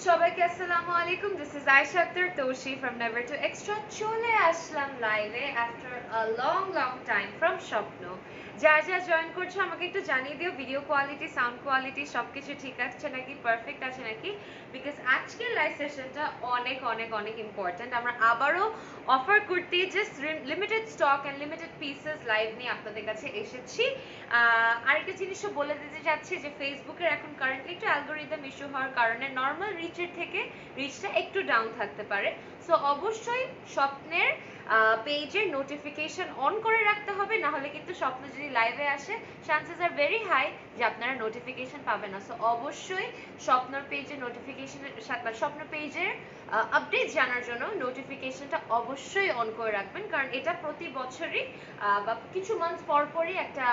সবাইকে আসসালামু আলাইকুম। This is Ayesha Akter Toshi from never too extra. চলে আসলাম লাইভে after a long time from স্বপ্ন। যারা যারা জয়েন করছো আমাকে একটু জানিয়ে দিও ভিডিও কোয়ালিটি, সাউন্ড কোয়ালিটি সবকিছু ঠিক আছে নাকি, পারফেক্ট আছে নাকি, বিকজ আজকের লাইভ সেশনটা অনেক অনেক অনেক ইম্পর্ট্যান্ট। আমরা আবারও অফার করতে just limited stock and limited pieces live নিয়ে আপনাদের কাছে এসেছি। আরেকটা জিনিসও বলে দিতে চাচ্ছি যে ফেসবুকের এখন কারেন্টলি একটু অ্যালগোরিদম ইস্যু হওয়ার কারণে নর্মাল রিচের থেকে রিচটা একটু ডাউন থাকতে পারে। সো অবশ্যই স্বপ্নের পেজের নোটিফিকেশন অন করে রাখতে হবে, না হলে কিন্তু স্বপ্ন যদি লাইভে আসে চান্সেস আর ভেরি হাই যে আপনারা নোটিফিকেশন পাবেন না। সো অবশ্যই স্বপ্নের পেজের নোটিফিকেশনের সাথে স্বপ্ন পেজের আপডেট জানার জন্য নোটিফিকেশনটা অবশ্যই অন করে রাখবেন, কারণ এটা প্রতি বছরই বা কিছু মান্থ পর পরই একটা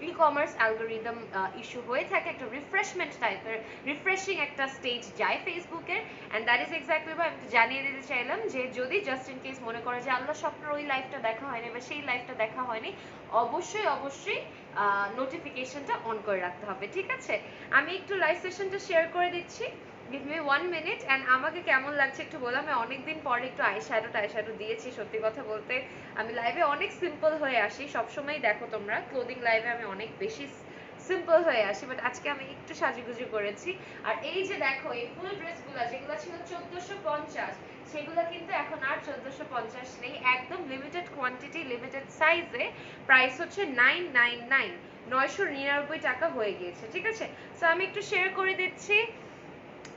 ই কমার্স অ্যালগোরিদম ইস্যু হয়ে থাকে, একটা রিফ্রেশমেন্ট টাইপের রিফ্রেশিং একটা স্টেজ যায় ফেসবুকের। অ্যান্ড দ্যাট ইজ এক্স্যাক্টলি ভাই আমি জানিয়ে দিতে চাইলাম যে যদি জাস্ট ইন কেস মনে করে যে আল্লাহ স্বপ্নের ওই লাইফটা দেখা হয়নি বা সেই লাইফটা দেখা হয়নি, অবশ্যই অবশ্যই নোটিফিকেশনটা অন করে রাখতে হবে, ঠিক আছে? আমি একটু লাইভ সেশনটা শেয়ার করে দিচ্ছি। Give me 1 minute. অ্যান্ড আমাকে কেমন লাগছে একটু বললাম, আমি অনেকদিন পরে একটু আইশ্যাডো দিয়েছি। সত্যি কথা বলতে আমি লাইভে অনেক সিম্পল হয়ে আসি সবসময়, দেখো তোমরা ক্লোদিং লাইভে আমি অনেক বেশি সিম্পল হয়ে আসি, বাট আজকে আমি একটু সাজুগুজু করেছি। আর এই যে দেখো এই ফুল ড্রেসগুলো যেগুলো ছিল 1450, সেগুলো কিন্তু এখন আর 1450 নেই, একদম লিমিটেড কোয়ান্টিটি লিমিটেড সাইজে। প্রাইস হচ্ছে 999, 999 টাকা হয়ে গিয়েছে, ঠিক আছে? সো আমি একটু শেয়ার করে দিচ্ছি।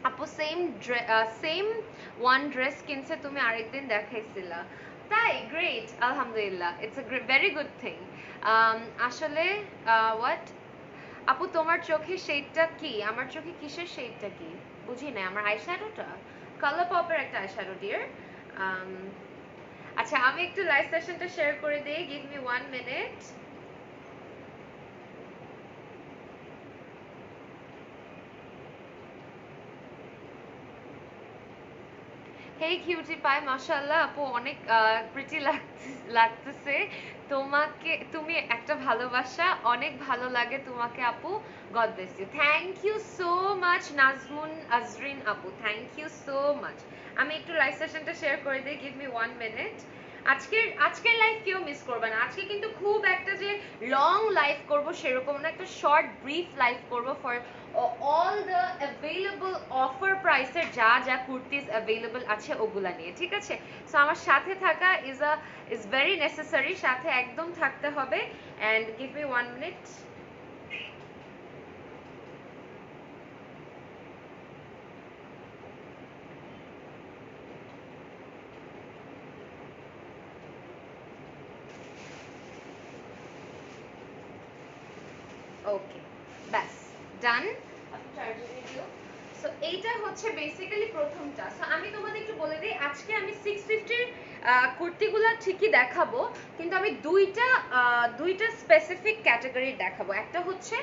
আপু সেম ওয়ান ড্রেস কিনছে, তুমি আরেকদিন দেখাইছিলা, তাই? গ্রেট, আলহামদুলিল্লাহ, it's a very good thing. আসলে হোয়াট আপু তোমার চোখে শেডটা কি? আমার চোখে কিসের শেডটা কি বুঝি না। আমার আইশ্যাডোটা কালার পপের একটা আইশ্যাডো ডিয়ার। আচ্ছা আমি একটু লাইভ সেশনটা শেয়ার করে দিই, গিভ মি 1 মিনিট। হেই কিউটি পাই, মাশাআল্লাহ আপু অনেক প্রিটি লাগতেছে তোমাকে, তুমি একটা ভালোবাসা, অনেক ভালো লাগে তোমাকে আপু, God bless you. Thank you so much Nazmun Azrin আপু, থ্যাংক ইউ সো মাচ। আমি একটু লাইভ সেশনটা শেয়ার করে দিই, গিভ মি 1 মিনিট। আজকের লাইভ কেউ মিস করবে না। আজকে কিন্তু খুব একটা যে লং লাইভ করব সেরকম না, একটা শর্ট ব্রিফ লাইভ করব for all the available offer প্রাইসের যা যা কুর্তিজ অ্যাভেলেবল আছে ওগুলা নিয়ে, ঠিক আছে? সো আমার সাথে থাকা ইজ ভেরি নেসেসারি, সাথে একদম থাকতে হবে। And give me 1 minute. Okay, ব্যাস, ডান। আপনি চার্জার দিও। সো এইটা হচ্ছে বেসিক্যালি প্রথমটা। সো আমি তোমাদের একটু বলে দিই, আজকে আমি 650 কুর্তিগুলা ঠিকই দেখাবো, কিন্তু আমি দুইটা স্পেসিফিক ক্যাটাগরি দেখাবো। একটা হচ্ছে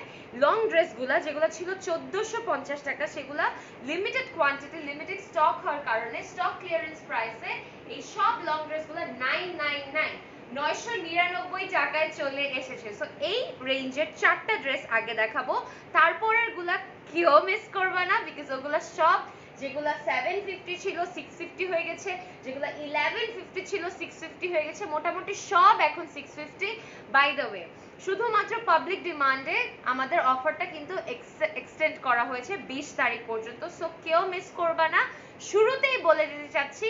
লং ড্রেসগুলা যেগুলো ছিল 1450 টাকা, সেগুলা লিমিটেড কোয়ান্টিটি লিমিটেড স্টক হওয়ার কারণে স্টক ক্লিয়ারেন্স প্রাইসে এই সব লং ড্রেসগুলো 999, 999 টাকায় চলে এসেছে। সো এই রেঞ্জের চারটা ড্রেস আগে দেখাবো, তারপরের গুলা কেউ মিস করবে না, বিকজ ওগুলা সব যেগুলা 750 ছিল 650 হয়ে গেছে, যেগুলা 1150 ছিল 650 হয়ে গেছে, মোটামুটি সব এখন 650। বাই দ্য ওয়ে, শুধুমাত্র পাবলিক ডিমান্ডে আমাদের অফারটা কিন্তু এক্সটেন্ড করা হয়েছে 20 তারিখ পর্যন্ত। সো কেউ মিস করবে না। শুরুতেই বলে দিতে চাচ্ছি,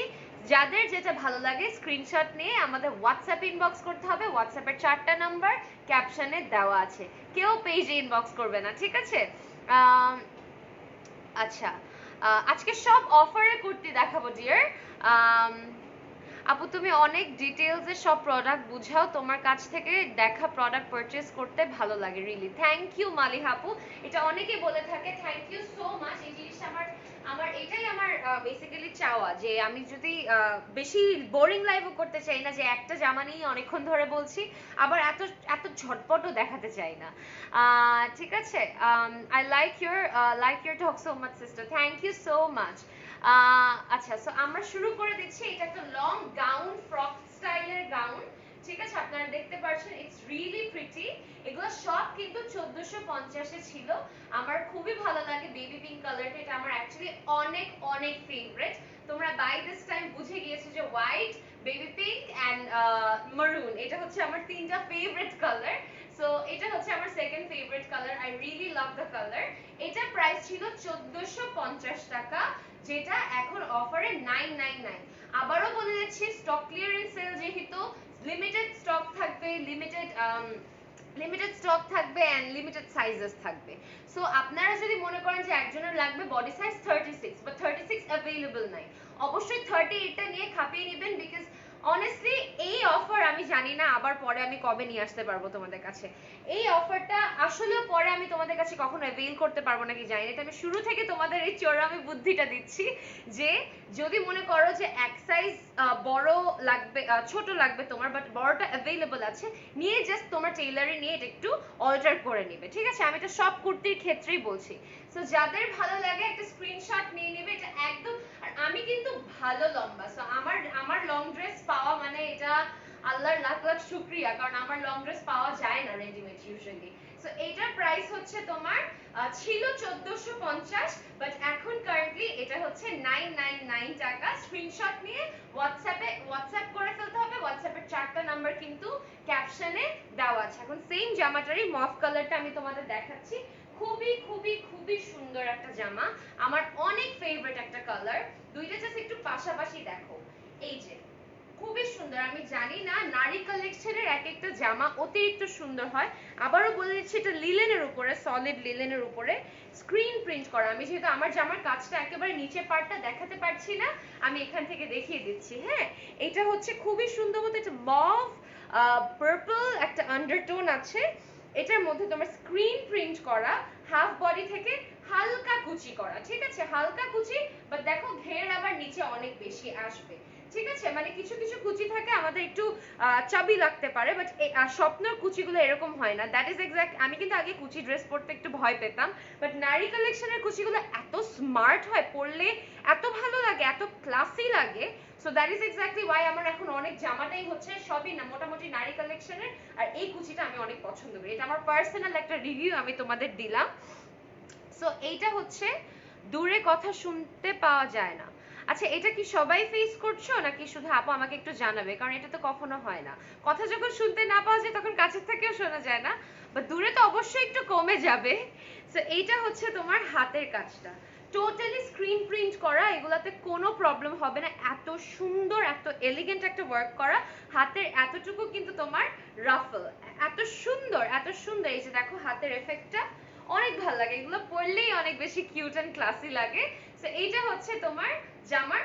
যাদের যেটা ভালো লাগে স্ক্রিনশট নিয়ে আমাদের হোয়াটসঅ্যাপ ইনবক্স করতে হবে। হোয়াটসঅ্যাপের 4টা নাম্বার ক্যাপশনে দেওয়া আছে, কেউ পেজে ইনবক্স করবে না, ঠিক আছে? আচ্ছা, আজকে সব অফারে কুর্তি দেখাবো ডিয়ার। আপু তুমি অনেক ডিটেইলসে সব প্রোডাক্ট বুঝাও, তোমার কাছ থেকে দেখা প্রোডাক্ট পারচেজ করতে ভালো লাগে, রিলি থ্যাংক ইউ মালিহা আপু। এটা অনেকেই বলে থাকে, থ্যাংক ইউ সো মাচ। এই জিনিসটা আমার আমার এটাই আমার বেসিক্যালি চাওয়া, যে আমি যদি বেশি বোরিং লাইভও করতে চাই না, যে একটা জামা নিয়ে অনেকক্ষণ ধরে বলছি, আবার এত এত ঝটপটও দেখাতে চাই না, ঠিক আছে? I like your talk so much sister, thank you so much. আচ্ছা, সো আমরা শুরু করে দিচ্ছি। এটা একটা লং গাউন, ফ্রক স্টাইলের গাউন, ঠিক আছে? আপনারা দেখতে পাচ্ছেন ইটস রিয়েলি প্রিটি। এগুলো এগুলো সব কিন্তু 1450 এ ছিল। আমার খুবই ভালো লাগে বেবি পিঙ্ক কালারটা, এটা আমার অ্যাকচুয়ালি অনেক অনেক ফেভারিট। তোমরা বাই দিস টাইম বুঝে গিয়েছো যে হোয়াইট, বেবি পিঙ্ক এন্ড মারুন, এটা হচ্ছে আমার তিনটা ফেভারিট কালার। সো এটা হচ্ছে আমার second favourite colour, I really love the colour. এটা প্রাইস ছিল 1450 টাকা, যেটা এখন অফারে 999। আবারও বলে দিচ্ছি, স্টক ক্লিয়ারেন্স সেল যেহেতু, লিমিটেড স্টক থাকবে, লিমিটেড স্টক থাকবে এন্ড লিমিটেড সাইজেস থাকবে। সো আপনারা যদি মনে করেন যে একজনের লাগবে বডি সাইজ 36 বা 36 अवेलेबल নাই, অবশ্যই 38টা নিয়ে খাপিয়ে নেবেন। বিকজ অনেস্টলি এই অফার আমি জানি না আবার পরে আমি কবে নিয়ে আসতে পারবো তোমাদের কাছে। এই অফারটা আসলেও পরে আমি তোমাদের কাছে কখনো অ্যাভেল করতে পারবো নাকি জানি না, এটা আমি শুরু থেকে তোমাদের এই চোরামি বুদ্ধিটা দিচ্ছি যে যদি মনে করো যে এক সাইজ বড় লাগবে, ছোট লাগবে তোমার, বাট বড়টা অ্যাভেলেবল আছে, নিয়ে জাস্ট তোমার টেইলারে নিয়ে এটা একটু অল্টার করে নিবে, ঠিক আছে? আমি এটা সব কুর্তির ক্ষেত্রেই বলছি। সো যাদের ভালো লাগে একটা স্ক্রিনশট নিয়ে নেবে, এটা একদম। আর আমি কিন্তু ভালো লম্বা, সো আমার লং ড্রেস পাওয়া মানে এটা আল্লাহর লাখ লাখ শুকরিয়া, কারণ আমার লং ড্রেস পাওয়া যায় না রেডিমেড ইউজুয়ালি। সো এটার প্রাইস হচ্ছে তোমার ছিল 1450, বাট এখন কারেন্টলি এটা হচ্ছে 999 টাকা। স্ক্রিনশট নিয়ে হোয়াটসঅ্যাপ করে ফেলতে হবে। হোয়াটসঅ্যাপের 4টা নাম্বার কিন্তু ক্যাপশনে দেওয়া আছে। এখন সেম জামাটারই মফ কালারটা আমি তোমাদের দেখাচ্ছি, খুবই খুবই খুবই সুন্দর একটা জামা, আমার অনেক ফেভারিট একটা কালার। দুইটা জাস্ট একটু পাশাপাশি দেখো, এই যে খুবই সুন্দর। আমি জানি না নারী কালেকশনের এক একটা জামা অতিরিক্ত সুন্দর হয়। আবারও বলে দিচ্ছি, এটা লিলেনের উপরে, সলিড লিলেনের উপরে স্ক্রিন প্রিন্ট করা। আমি যেহেতু আমার জামার কাজটা একেবারে নিচের পার্টটা দেখাতে পারছি না, আমি এখান থেকে দেখিয়ে দিচ্ছি। হ্যাঁ, এটা হচ্ছে খুবই সুন্দর মতো, এটা মভ পার্পল একটা আন্ডারটোন আছে, এটার মধ্যে তোমার স্ক্রিন প্রিন্ট করা, হাফ বডি থেকে হালকা কুচি করা, ঠিক আছে? হালকা কুচি, বাট দেখো ঘের আবার নিচে অনেক বেশি আসবে, ঠিক আছে? মানে কিছু কিছু কুচি থাকে আমাদের একটু চাবি লাগতে পারে, বাট স্বপ্নের কুচিগুলো এরকম হয় না। দ্যাট ইজ এক্স্যাক্ট, আমি কিন্তু আগে কুচি ড্রেস পরতে একটু ভয় পেতাম, বাট নারী কালেকশনের কুচিগুলো এত স্মার্ট হয়, পরলে এত ভালো লাগে, এত ক্লাসি লাগে। So that is exactly why আমার এখন অনেক জামাটাই হচ্ছে সবই না মোটামুটি নারী কালেকশনের, আর এই কুচিটা আমি অনেক পছন্দ করি। এটা আমার পার্সোনাল একটা রিভিউ আমি তোমাদের দিলাম। সো এইটা হচ্ছে দূরে কথা শুনতে পাওয়া যায় না। আচ্ছা, এটা কি সবাই ফেস করছো নাকি শুধু আপু? আমাকে একটু জানাবে, কারণ এটা তো কখনো হয় না। কথা যখন শুনতে না পাওয়া যায় তখন কাছের থেকেও শোনা যায় না, বা দূরে তো অবশ্যই একটু কমে যাবে। সো এইটা হচ্ছে তোমার হাতের কাজটা টোটালি স্ক্রিন প্রিন্ট করা, এগুলাতে কোনো প্রবলেম হবে না, এত সুন্দর এত এলিগেন্ট একটা ওয়ার্ক করা। হাতের এতটুকু কিন্তু তোমার রাফল, এত সুন্দর এত সুন্দর। এই যে দেখো হাতের এফেক্টটা অনেক ভালো লাগে, এগুলো পরলেই অনেক বেশি কিউট এন্ড ক্লাসি লাগে। সো এইটা হচ্ছে তোমার জামার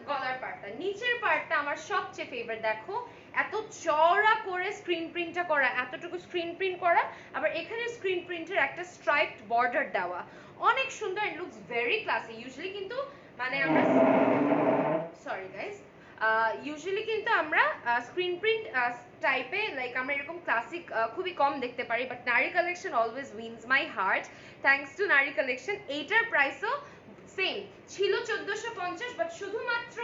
গলার পার্টটা। নিচের পার্টটা আমার সবচেয়ে ফেভারিট, দেখো এত চওড়া করে স্ক্রিন প্রিন্টটা করা, এতটুকু স্ক্রিন প্রিন্ট করা, আবার এখানে স্ক্রিন প্রিন্টের একটা স্ট্রাইপড বর্ডার দেওয়া, অনেক সুন্দর, it looks very classy. Usually কিন্তু মানে আমরা, সরি গাইস, ইউজুয়ালি কিন্তু আমরা স্ক্রিন প্রিন্ট টাইপে লাইক আমরা এরকম ক্লাসিক খুবই কম দেখতে পারি, বাট নারী collection always wins my heart, thanks to নারী কালেকশন। এইটার প্রাইসও সেম ছিল 1450, বাট শুধুমাত্র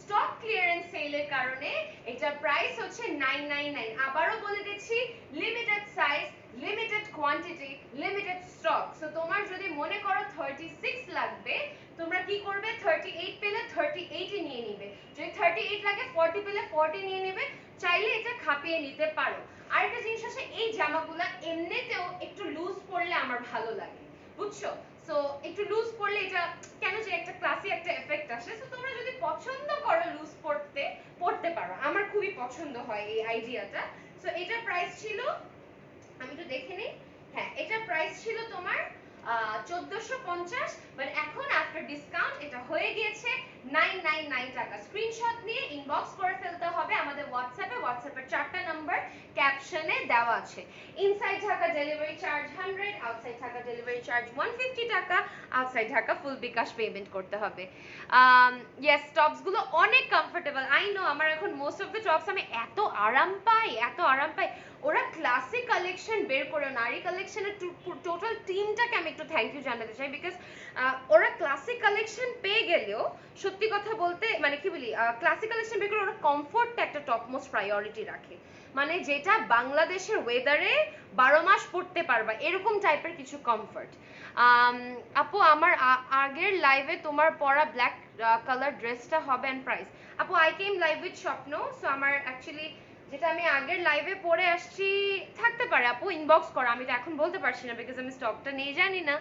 স্টক ক্লিয়ারেন্স সেলের কারণে এটার প্রাইস হচ্ছে 999। আবারও বলে দিচ্ছি, limited size, limited quantity, limited stock. So তোমার যদি মনে করো 36 লাগবে, তোমরা কি করবে, 38 পেলে 38 ই নিয়ে নিবে, যদি 38 লাগে 40 পেলে 40 নিয়ে নেবে, চাইলে এটা খাপিয়ে নিতে পারো। আরেকটা জিনিস আছে, এই জামাগুলা এমনিতেও একটু লুজ পরলে আমার ভালো লাগে, বুঝছো? সো একটু লুজ পরলে এটা কেন যে একটা ক্লাসি একটা এফেক্ট আসে। সো তোমরা যদি পছন্দ করো লুজ পরতে পারো, আমার খুবই পছন্দ হয় এই আইডিয়াটা। সো এটার প্রাইস ছিল, আমি একটু দেখে নিই, হ্যাঁ এটার প্রাইস ছিল তোমার 1450, বাট এখন আফটার ডিসকাউন্ট এটা হয়ে গিয়েছে 999 টাকা। স্ক্রিনশট নিয়ে ইনবক্স করে ফেলতে হবে আমাদের হোয়াটসঅ্যাপের 4টা নাম্বার ক্যাপশনে দেওয়া আছে। Inside Dhaka delivery charge 100, outside Dhaka delivery charge 150 টাকা, outside Dhaka full bKash payment করতে হবে। ইয়েস, টপস গুলো অনেক কমফোর্টেবল, আই নো। আমার এখন মোস্ট অফ দ্য টপস আমি এত আরাম পাই, এত আরাম পাই। ওরা ক্লাসিক কালেকশন বের করে, নারী কালেকশনের টোটাল টিমটাকে আমি একটু থ্যাংক ইউ জানাতে চাই, বিকজ ওরা ক্লাসিক কালেকশন পেয়ে গেলেও সত্যি সত্যি কথা বলতে মানে কি বলি ক্লাসিক্যাল কালেকশন বের করে ওরা কমফোর্টটা একটা টপ মোস্ট প্রায়োরিটি রাখে, মানে যেটা বাংলাদেশের ওয়েদারে 12 মাস পড়তে পারবা এরকম টাইপের কিছু কমফোর্ট। আপু আমার আগের লাইভে তোমার পরা ব্ল্যাক কালার ড্রেসটা হবে এন্ড প্রাইস। আপু আই কেম লাইভ উইথ স্বপ্ন, সো আমার অ্যাকচুয়ালি যেটা আমি আগের লাইভে পরে আসছি থাকতে পারে আপু, ইনবক্স করো, আমি তো এখন বলতে পারছি না বিকজ আমি স্টকটা নিয়ে জানি না।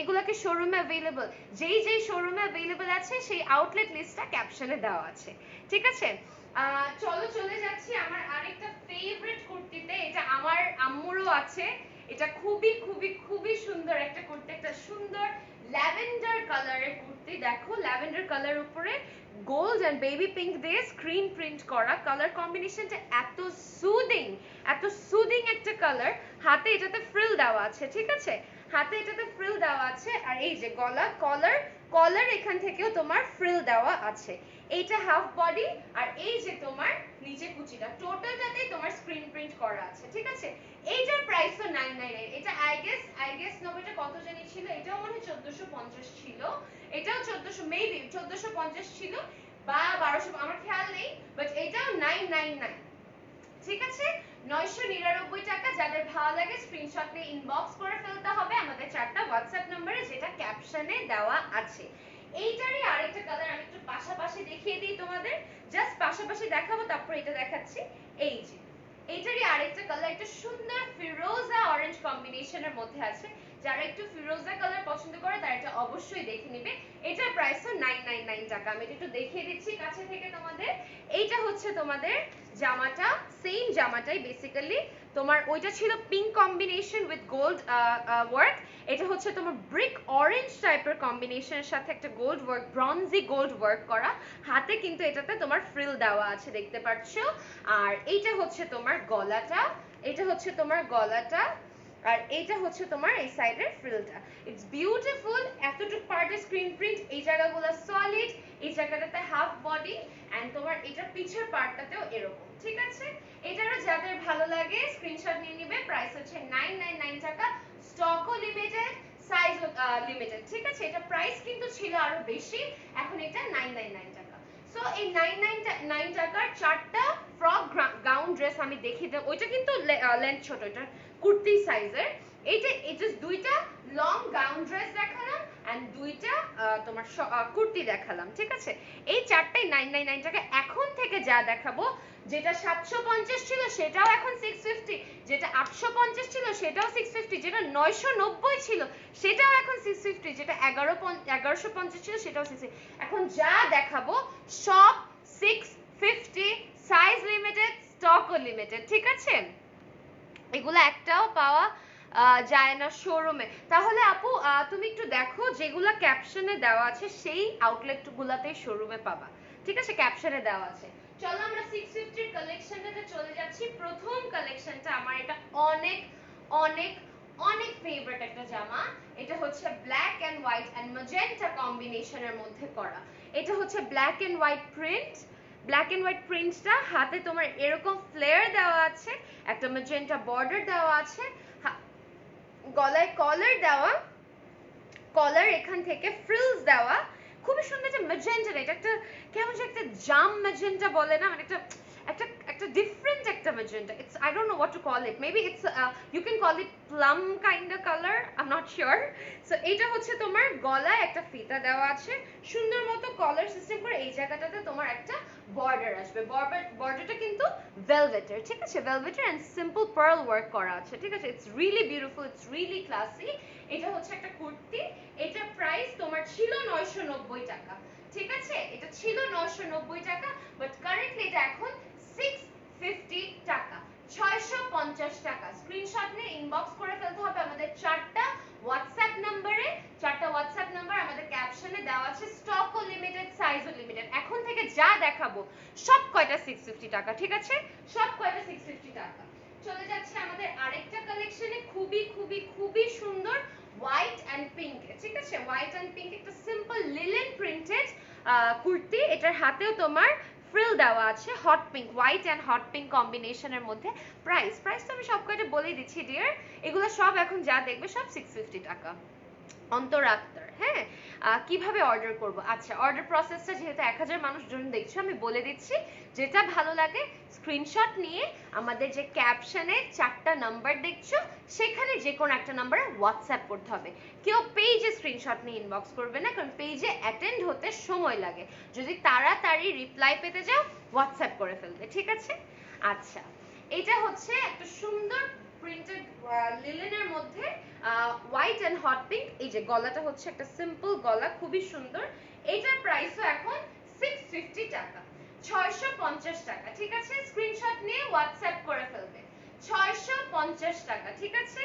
এগুলাকে শোরুমে অ্যাভেলেবল, যেই যেই শোরুমে অ্যাভেলেবল আছে সেই আউটলেট লিস্টটা ক্যাপশনে দেওয়া আছে, ঠিক আছে? চলো চলে যাচ্ছি আমার আরেকটা ফেভারিট কুর্তিতে, এটা আমার আম্মুরও আছে, এটা খুবই খুবই খুবই সুন্দর একটা কুর্তি, একটা সুন্দর ল্যাভেন্ডার কালারের কুর্তি। দেখো ল্যাভেন্ডার কালার উপরে গোল্ড এন্ড বেবি পিঙ্ক দিয়ে স্ক্রিন প্রিন্ট করা, কালার কম্বিনেশনটা এত সুদিং, এত সুদিং একটা কালার। হাতে এটাতে ফ্রিল দেওয়া আছে, ঠিক আছে, হাতে এটাতে ফ্রিল দেওয়া আছে, আর এই যে গলা কলার, কলার এখান থেকেও তোমার ফ্রিল দেওয়া আছে। এইটা হাফ বডি, আর এই যে তোমার নিচে কুচিটা, টোটালটাতেই তোমার স্ক্রিন প্রিন্ট করা আছে, ঠিক আছে? এইটার প্রাইস তো 999, এটা আই গেস নবটা কত জানি ছিল, এটাও মনে হয় 1450 ছিল, এটাও 1400 মেবি 1450 ছিল বা 1200 আমার খেয়াল নেই, বাট এটাও 999, ঠিক আছে? 999 টাকা। যাদের ভালো লাগে স্ক্রিনশট নিয়ে ইনবক্স করে ফেলতে হবে আমাদের চারটা হোয়াটসঅ্যাপ নম্বরে, যেটা ক্যাপশনে দেওয়া আছে। এইটারই আরেকটা কালার আমি একটু পাশাপাশি দেখিয়ে দিই তোমাদের, জাস্ট পাশাপাশি দেখাবো, তারপর এটা দেখাচ্ছি। এই যে এইটারই আরেকটা কালার, একটা সুন্দর ফিরোজা অরেঞ্জ কম্বিনেশনের মধ্যে আছে, যারা একটু ফিরোজা কালার পছন্দ করে তারা এটা অবশ্যই দেখে নেবে। এটার প্রাইস তো 999 টাকা। আমি এটা একটু দেখিয়ে দিচ্ছি কাছে থেকে তোমাদের। এইটা হচ্ছে তোমাদের জামাটা, সেম জামাটাই বেসিক্যালি তোমার, ওইটা ছিল pink combination with gold work, এটা হচ্ছে তোমার ব্রিক অরেঞ্জ টাইপের কম্বিনেশনের সাথে একটা গোল্ড ওয়ার্ক, ব্রঞ্জি গোল্ড ওয়ার্ক করা, হাতে কিন্তু এটাতে তোমার ফ্রিল দেওয়া আছে দেখতে পাচ্ছ। আর এইটা হচ্ছে তোমার গলাটা, এটা হচ্ছে তোমার গলাটা, আর এইটা হচ্ছে তোমার এই সাইডের ফ্রিলটা। ইটস বিউটিফুল, এতটুকু পার্টের স্ক্রিন প্রিন্ট, এই জায়গাগুলো সলিড, এই জায়গাটাতে হাফ বডি, এন্ড তোমার এটা পিছের পার্টটাতেও এরকম, ঠিক আছে? এটারও যাদের ভালো লাগে স্ক্রিনশট নিয়ে নিবে। প্রাইস হচ্ছে 999 টাকা, স্টকও লিমিটেড, সাইজ লিমিটেড, ঠিক আছে? এটা প্রাইস কিন্তু ছিল আরো বেশি, এখন এটা 999 টাকা। সো এই 999 টাকার চারটা ফ্রক গাউন ড্রেস আমি দেখিয়ে দিলাম, ওইটা কিন্তু লেন্থ ছোট, এটা কুর্তি সাইজের। এইটা এই জাস্ট দুইটা লং গাউন ড্রেস দেখালাম এন্ড দুইটা তোমার কুর্তি দেখালাম, ঠিক আছে? এই চারটাই 999 টাকা। এখন থেকে যা দেখাবো, যেটা 750 ছিল সেটাও এখন 650, যেটা 850 ছিল সেটাও 650, যেটা 990 ছিল সেটাও এখন 650, যেটা 1150 ছিল সেটাও 650। এখন যা দেখাবো সব 650, সাইজ লিমিটেড, স্টকও লিমিটেড, ঠিক আছে? এগুলো একটাও পাওয়া যায় না শোরুমে। তাহলে আপু তুমি একটু দেখো যেগুলো ক্যাপশনে দেওয়া আছে সেই আউটলেট গুলাতেই শোরুমে পাবা, ঠিক আছে? ক্যাপশনে দেওয়া আছে। চলো আমরা 650 এর কালেকশনটাতে চলে যাচ্ছি। প্রথম কালেকশনটা আমার, এটা অনেক অনেক অনেক ফেভারিট একটা জামা। এটা হচ্ছে black and white and magenta কম্বিনেশনের মধ্যে করা। এটা হচ্ছে black and white print, black and white প্রিন্টটা, হাতে তোমার এরকম ফ্লেয়ার দেওয়া আছে, একটা ম্যাজেন্টা বর্ডার দেওয়া আছে, গলায় কলার দেওয়া, কলার এখান থেকে ফ্রিলস দেওয়া, খুবই সুন্দর একটা ম্যাজেন্টা, এটা একটা কেমন যে একটা জাম ম্যাজেন্টা বলে না, মানে একটা একটা একটা ডিফারেন্ট একটা magenta. It's I don't know what to call it, maybe it's you can call it plum kind of colour, I am not sure. So এটা হচ্ছে তোমার গলায় একটা ফিতা দেওয়া আছে, সুন্দর মতো কলার সিস্টেম করে, এই জায়গাটাতে তোমার একটা বর্ডার আসবে, বর্ডারটা কিন্তু ভেলভেটের, ঠিক আছে? ভেলভেটের এন্ড সিম্পল পার্ল ওয়ার্ক করা আছে, ঠিক আছে? It's really beautiful, it's really classy. এটা হচ্ছে একটা কুর্তি, এটার প্রাইস তোমার ছিল 990 টাকা, ঠিক আছে? এটা ছিল 990 টাকা, বাট কারেন্টলি এটা এখন 650 টাকা, 650 টাকা। স্ক্রিনশট নিয়ে ইনবক্স করে ফেলতে হবে আমাদের চারটা হোয়াটসঅ্যাপ নম্বরে, চারটা হোয়াটসঅ্যাপ নাম্বার আমাদের ক্যাপশনে দেওয়া আছে, স্টকও লিমিটেড, সাইজও লিমিটেড। এখন থেকে যা দেখাবো সব কয়টা 650 টাকা, ঠিক আছে? সব কয়টা 650 টাকা। চলে যাচ্ছে আমাদের আরেকটা কালেকশনে, খুবই খুবই খুবই সুন্দর হোয়াইট এন্ড পিঙ্ক, ঠিক আছে? হোয়াইট এন্ড পিঙ্ক, একটা সিম্পল লিলেন প্রিন্টেড কুর্তি, এটার হাতেও তোমার ফ্রিল দেওয়া আছে, hot pink, white and hot pink কম্বিনেশনের মধ্যে। প্রাইস তো আমি সব কয়টা বলে দিচ্ছি ডিয়ার, এগুলো সব এখন যা দেখবে সব 650 টাকা। অন্তরা আক্তার। হ্যাঁ, কিভাবে অর্ডার করব? আচ্ছা, অর্ডার প্রসেসটা যেহেতু 1000 মানুষজন দেখছো, আমি বলে দিচ্ছি। যেটা ভালো লাগে স্ক্রিনশট নিয়ে আমাদের যে ক্যাপশনে 4টা নাম্বার দেখছো, সেখানে যে কোনো একটা নাম্বারে হোয়াটসঅ্যাপ করতে হবে। কেউ পেজে স্ক্রিনশট নিয়ে ইনবক্স করবে না, কারণ পেজে অ্যাটেন্ড হতে সময় লাগে। যদি তাড়াতাড়ি রিপ্লাই পেতে যাও, হোয়াটসঅ্যাপ করে ফেলবে, ঠিক আছে? আচ্ছা, এটা হচ্ছে একটা সুন্দর প্রিন্টেড লিলেনের মধ্যে হোয়াইট এন্ড হট পিঙ্ক। এই যে গলাটা হচ্ছে একটা সিম্পল গলা, খুবই সুন্দর। এটার প্রাইসও এখন 650 টাকা, 650 টাকা, ঠিক আছে? স্ক্রিনশট নিয়ে হোয়াটসঅ্যাপ করে ফেলবে। 650 টাকা, ঠিক আছে?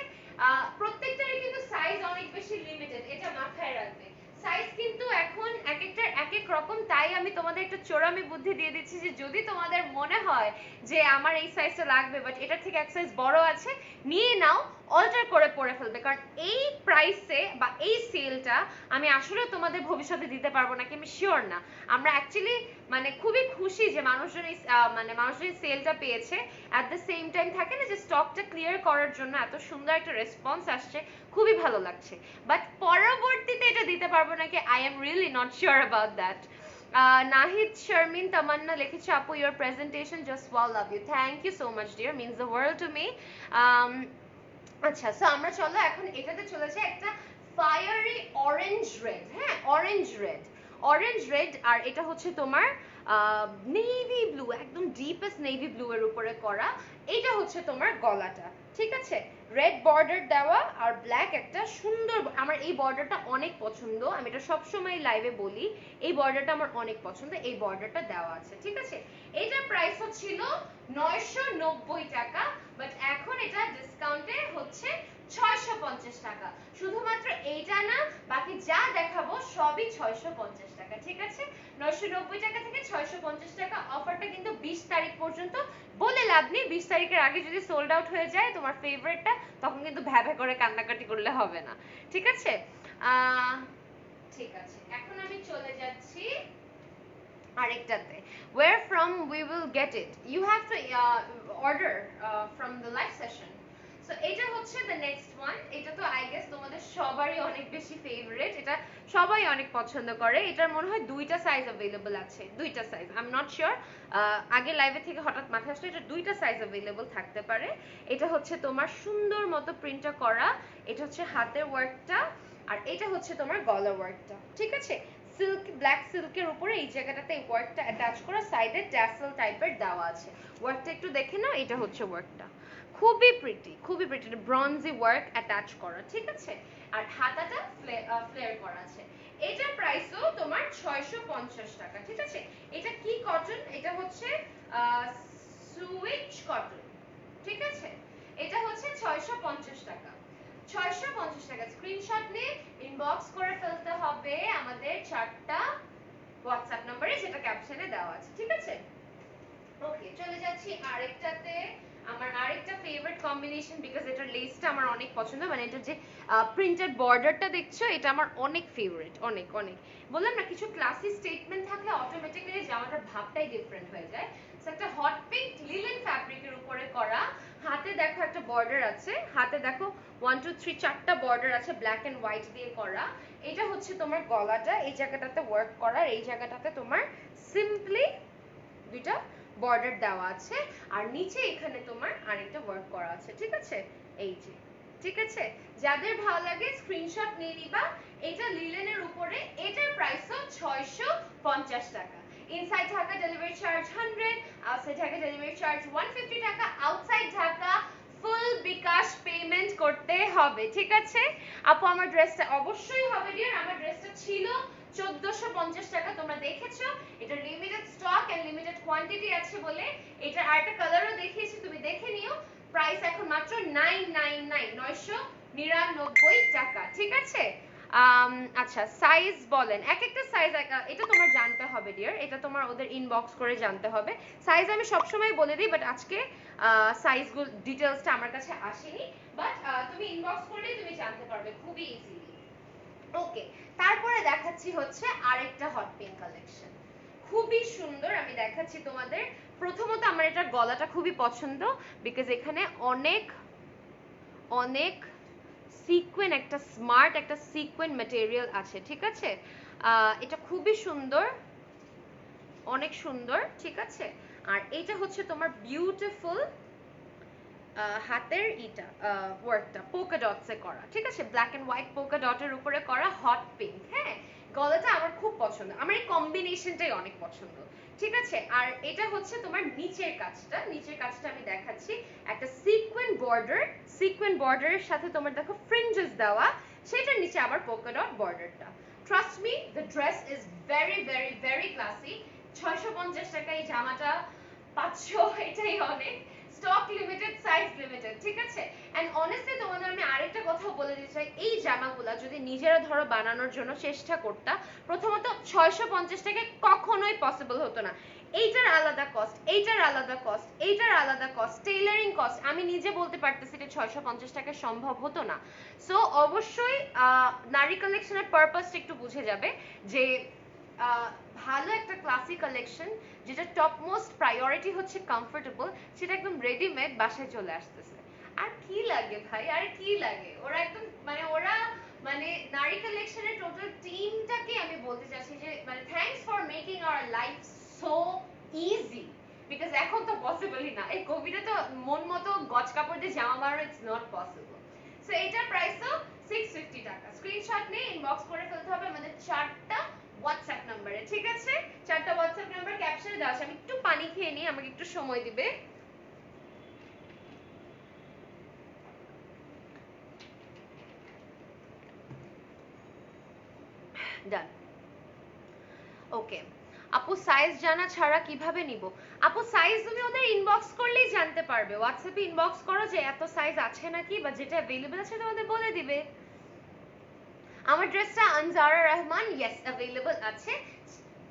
প্রত্যেকটারই কিন্তু সাইজ অনেক বেশি লিমিটেড, এটা মাথায় রাখবে। সাইজ কিন্তু এখন এক একটার এক এক রকম, তাই আমি তোমাদের একটা চোরামি বুদ্ধি দিয়ে দিচ্ছি যে যদি তোমাদের মনে হয় যে আমার এই সাইজটা লাগবে বাট এটার থেকে এক সাইজ বড় আছে, নিয়ে নাও, অল্টার করে পরে ফেলবে। কারণ এই প্রাইসে বা এই সেলটা আমি আসলে তোমাদের ভবিষ্যতে দিতে পারবো নাকি আমি শিওর না। আমরা অ্যাকচুয়ালি মানে খুবই খুশি যে মানুষজন এই মানুষজন সেলটা পেয়েছে। অ্যাট দ্য সেম টাইম থাকে না যে স্টকটা ক্লিয়ার করার জন্য এত সুন্দর একটা রেসপন্স আসছে, খুবই ভালো লাগছে। বাট পরবর্তীতে এটা দিতে পারবো নাকি I am really not sure about that. Nahid Sharmin Tamanna লিখেছে, আপু your presentation just wow, love you. Thank you so much dear, means the world to me. আচ্ছা, সো আমরা চলো এখন এটাতে চলে যাই, একটা ফায়ারি অরেঞ্জ রেড। হ্যাঁ, অরেঞ্জ রেড, অরেঞ্জ রেড। আর এটা হচ্ছে তোমার নেভি ব্লু, একদম ডিপেস্ট নেভি ব্লু এর উপরে করা। এটা হচ্ছে তোমার গলাটা, ঠিক আছে? রেড বর্ডার দেওয়া আর ব্ল্যাক একটা সুন্দর। আমার এই বর্ডারটা অনেক পছন্দ, আমি এটা সবসময় লাইভে বলি, এই বর্ডারটা আমার অনেক পছন্দ। এই বর্ডারটা দেওয়া আছে, ঠিক আছে? এটার প্রাইস ছিল 990 টাকা, বাট এখন এটা ডিসকাউন্টে হচ্ছে 650 টাকা। শুধুমাত্র এইটা না, বাকি যা দেখাবো সবই 650 টাকা, ঠিক আছে? 990 টাকা থেকে 650 টাকা। অফারটা কিন্তু 20 তারিখ পর্যন্ত, বলে লাভ নেই। 20 তারিখের আগে যদি সোল্ড আউট হয়ে যায় তোমার ফেভারিটটা, তখন কিন্তু ভ্যাভা করে কান্নাকাটি করলে হবে না, ঠিক আছে? ঠিক আছে, এখন আমি চলে যাচ্ছি আরেকটাতে। where from we will get it, you have to order from the live session. So এটা হচ্ছে দ্য নেক্সট ওয়ান। এটা তো আই গেস তোমাদের সবারই অনেক বেশি ফেভারিট, এটা সবাই অনেক পছন্দ করে। এটার মনে হয় দুইটা সাইজ अवेलेबल আছে, দুইটা size, I am not sure. আগে লাইভে থেকে হঠাৎ মাথায় আসলো এটা দুইটা সাইজ अवेलेबल থাকতে পারে। এটা হচ্ছে তোমার সুন্দর মতো প্রিন্টটা করা, এটা হচ্ছে হাতের ওয়ার্কটা, আর এটা হচ্ছে তোমার গলা ওয়ার্কটা, ঠিক আছে? সিল্ক, ব্ল্যাক সিল্কের উপরে এই জায়গাটাতে এই ওয়ার্কটা অ্যাটাচ করা, সাইডে ট্যাসেল টাইপের দেওয়া আছে। ওয়ার্কটা একটু দেখে নাও, এটা হচ্ছে ওয়ার্কটা, খুবই প্রিটি, খুবই প্রিটি, ব্রঞ্জি ওয়ার্ক অ্যাটাচ করা, ঠিক আছে? আর হাতাটা ফ্লেয়ার করা আছে। এটার প্রাইসও তোমার 650 টাকা, ঠিক আছে? এটা কি কটন? এটা হচ্ছে সুইচ কটন, ঠিক আছে? এটা হচ্ছে 650 টাকা, 650 টাকা। স্ক্রিনশট নিয়ে ইনবক্স করে ফেলতে হবে আমাদের 4টা হোয়াটসঅ্যাপ নম্বরে, যেটা ক্যাপশনে দেওয়া আছে, ঠিক আছে? ওকে, চলে যাচ্ছি আরেকটাতে। আমার আরেকটা ফেভারিট কম্বিনেশন, বিকজ এটার লেসটা আমার অনেক পছন্দ, মানে এটা যে প্রিন্টেড বর্ডারটা দেখছো, এটা আমার অনেক ফেভারিট, অনেক অনেক। বললাম না, কিছু ক্লাসি স্টেটমেন্ট থাকলে অটোমেটিক্যালি জামাটার ভাবটাই ডিফারেন্ট হয়ে যায়। সো একটা হট পিঙ্ক লিলেন ফ্যাব্রিকের উপরে করা, হাতে দেখো একটা বর্ডার আছে, হাতে দেখো 1 2 3 4টা বর্ডার আছে ব্ল্যাক এন্ড হোয়াইট দিয়ে করা। এটা হচ্ছে তোমার গলাটা, এই জায়গাটাতে ওয়ার্ক করা, এই জায়গাটাতে তোমার সিম্পলি দুইটা বর্ডার দেওয়া আছে, আর নিচে এখানে তোমার আরেকটা ওয়ার্ক করা আছে, ঠিক আছে? এই যে, ঠিক আছে? যাদের ভালো লাগে স্ক্রিনশট নিয়ে নিবা। এটা লিলেনের উপরে, এটার প্রাইসও 650 টাকা। Inside Dhaka delivery charge 100, outside Dhaka delivery charge 150 টাকা। Outside Dhaka full bKash payment করতে হবে, ঠিক আছে? আপু আমার ড্রেসটা অবশ্যই হবে ডিয়ার, আমার ড্রেসটা ছিল 1450 টাকা, তোমরা দেখেছো। এটা limited stock and limited quantity আছে বলে এটা আরেকটা কালারও দেখিয়েছি, তুমি দেখে নিও। প্রাইস এখন মাত্র 999, 999 টাকা, ঠিক আছে? আচ্ছা, সাইজ বলেন, এক একটা সাইজ এটা তোমার জানতে হবে ডিয়ার, এটা তোমার ওদের ইনবক্স করে জানতে হবে। সাইজ আমি সবসময় বলে দিই, বাট আজকে সাইজগুলো ডিটেইলসটা আমার কাছে আসেনি, বাট তুমি ইনবক্স করলেই তুমি জানতে পারবে খুবই ইজিলি। ওকে, তারপরে দেখাচ্ছি হচ্ছে আরেকটা হট পিঙ্ক কালেকশন, খুবই সুন্দর। আমি দেখাচ্ছি তোমাদের। প্রথমত আমার এটার গলাটা খুবই পছন্দ, বিকজ এখানে অনেক অনেক সিকোয়েন, একটা স্মার্ট একটা সিকোয়েন ম্যাটেরিয়াল আছে, ঠিক আছে? এটা খুবই সুন্দর, অনেক সুন্দর, ঠিক আছে? আর এটা হচ্ছে তোমার বিউটিফুল হাতের ইটা ওয়ার্কটা পোকা ডটসে করা, ঠিক আছে? ব্ল্যাক এন্ড হোয়াইট পোকা ডটের উপরে করা হট পিঙ্ক। হ্যাঁ, গলাটা আমার খুব পছন্দ, আমার এই কম্বিনেশনটাই অনেক পছন্দ, ঠিক আছে? আর এটা হচ্ছে তোমার নিচের কাজটা, নিচের কাজটা আমি দেখাচ্ছি। একটা সিকোয়েন বর্ডারের সাথে তোমার দেখো ফ্রিঞ্জেস দেওয়া, সেটার নিচে আবার পোকা ডট বর্ডারটা। Trust me, the dress is very very very classy. 650 টাকা এই জামাটা 500, এটাই অনেক। স্টক লিমিটেড, সাইজ লিমিটেড, ঠিক আছে? এন্ড অনেস্টলি তোমাদের আমি আরেকটা কথা বলে দিতে চাই, এই জামাগুলা যদি নিজেরা ধরো বানানোর জন্য চেষ্টা করতা, প্রথমত 650 টাকায় কখনোই পসিবল হতো না। এইটার আলাদা কস্ট, এইটার আলাদা কস্ট, এইটার আলাদা কস্ট, টেইলারিং কস্ট, আমি নিজে বলতে পারতেছি এটা 650 টাকায় সম্ভব হতো না। সো অবশ্যই নারী কালেকশনের পারপাসটা একটু বুঝে যাবে যে ভালো একটা ক্লাসি কালেকশন, যেটা টপ মোস্ট প্রায়োরিটি হচ্ছে কমফোর্টেবল, সেটা একদম রেডিমেড বাসায় চলে আসতেছে। আর কি লাগে ভাই, আর কি লাগে? ওরা একদম ওরা নারী কালেকশনের টোটাল টিমটাকে আমি বলতে চাচ্ছি যে thanks for making our life so easy, because এখন তো পসিবলই না, এই কোভিডে তো মন মতো গজ কাপড় দিয়ে জামা বানানো ইটস নট পসিবল। সো এটার প্রাইসও 650 টাকা। স্ক্রিনশট নিয়ে ইনবক্স করে ফেলতে হবে আমাদের 4টা হোয়াটসঅ্যাপ নম্বরে, ঠিক আছে? 4টা হোয়াটসঅ্যাপ নাম্বার ক্যাপশনে দেওয়া আছে। আমি একটু পানি খেয়ে নিই, আমাকে একটু সময় দিবে। ডান, ওকে। আপু সাইজ জানা ছাড়া কিভাবে নিব? আপু সাইজ তুমি ওদের ইনবক্স করলেই জানতে পারবে, হোয়াটসঅ্যাপে ইনবক্স করো যে এত সাইজ আছে নাকি, বা যেটা अवेलेबल আছে তোমাদের বলে দিবে। আমার ড্রেসটা আনজারা রহমান, ইয়েস अवेलेबल আছে।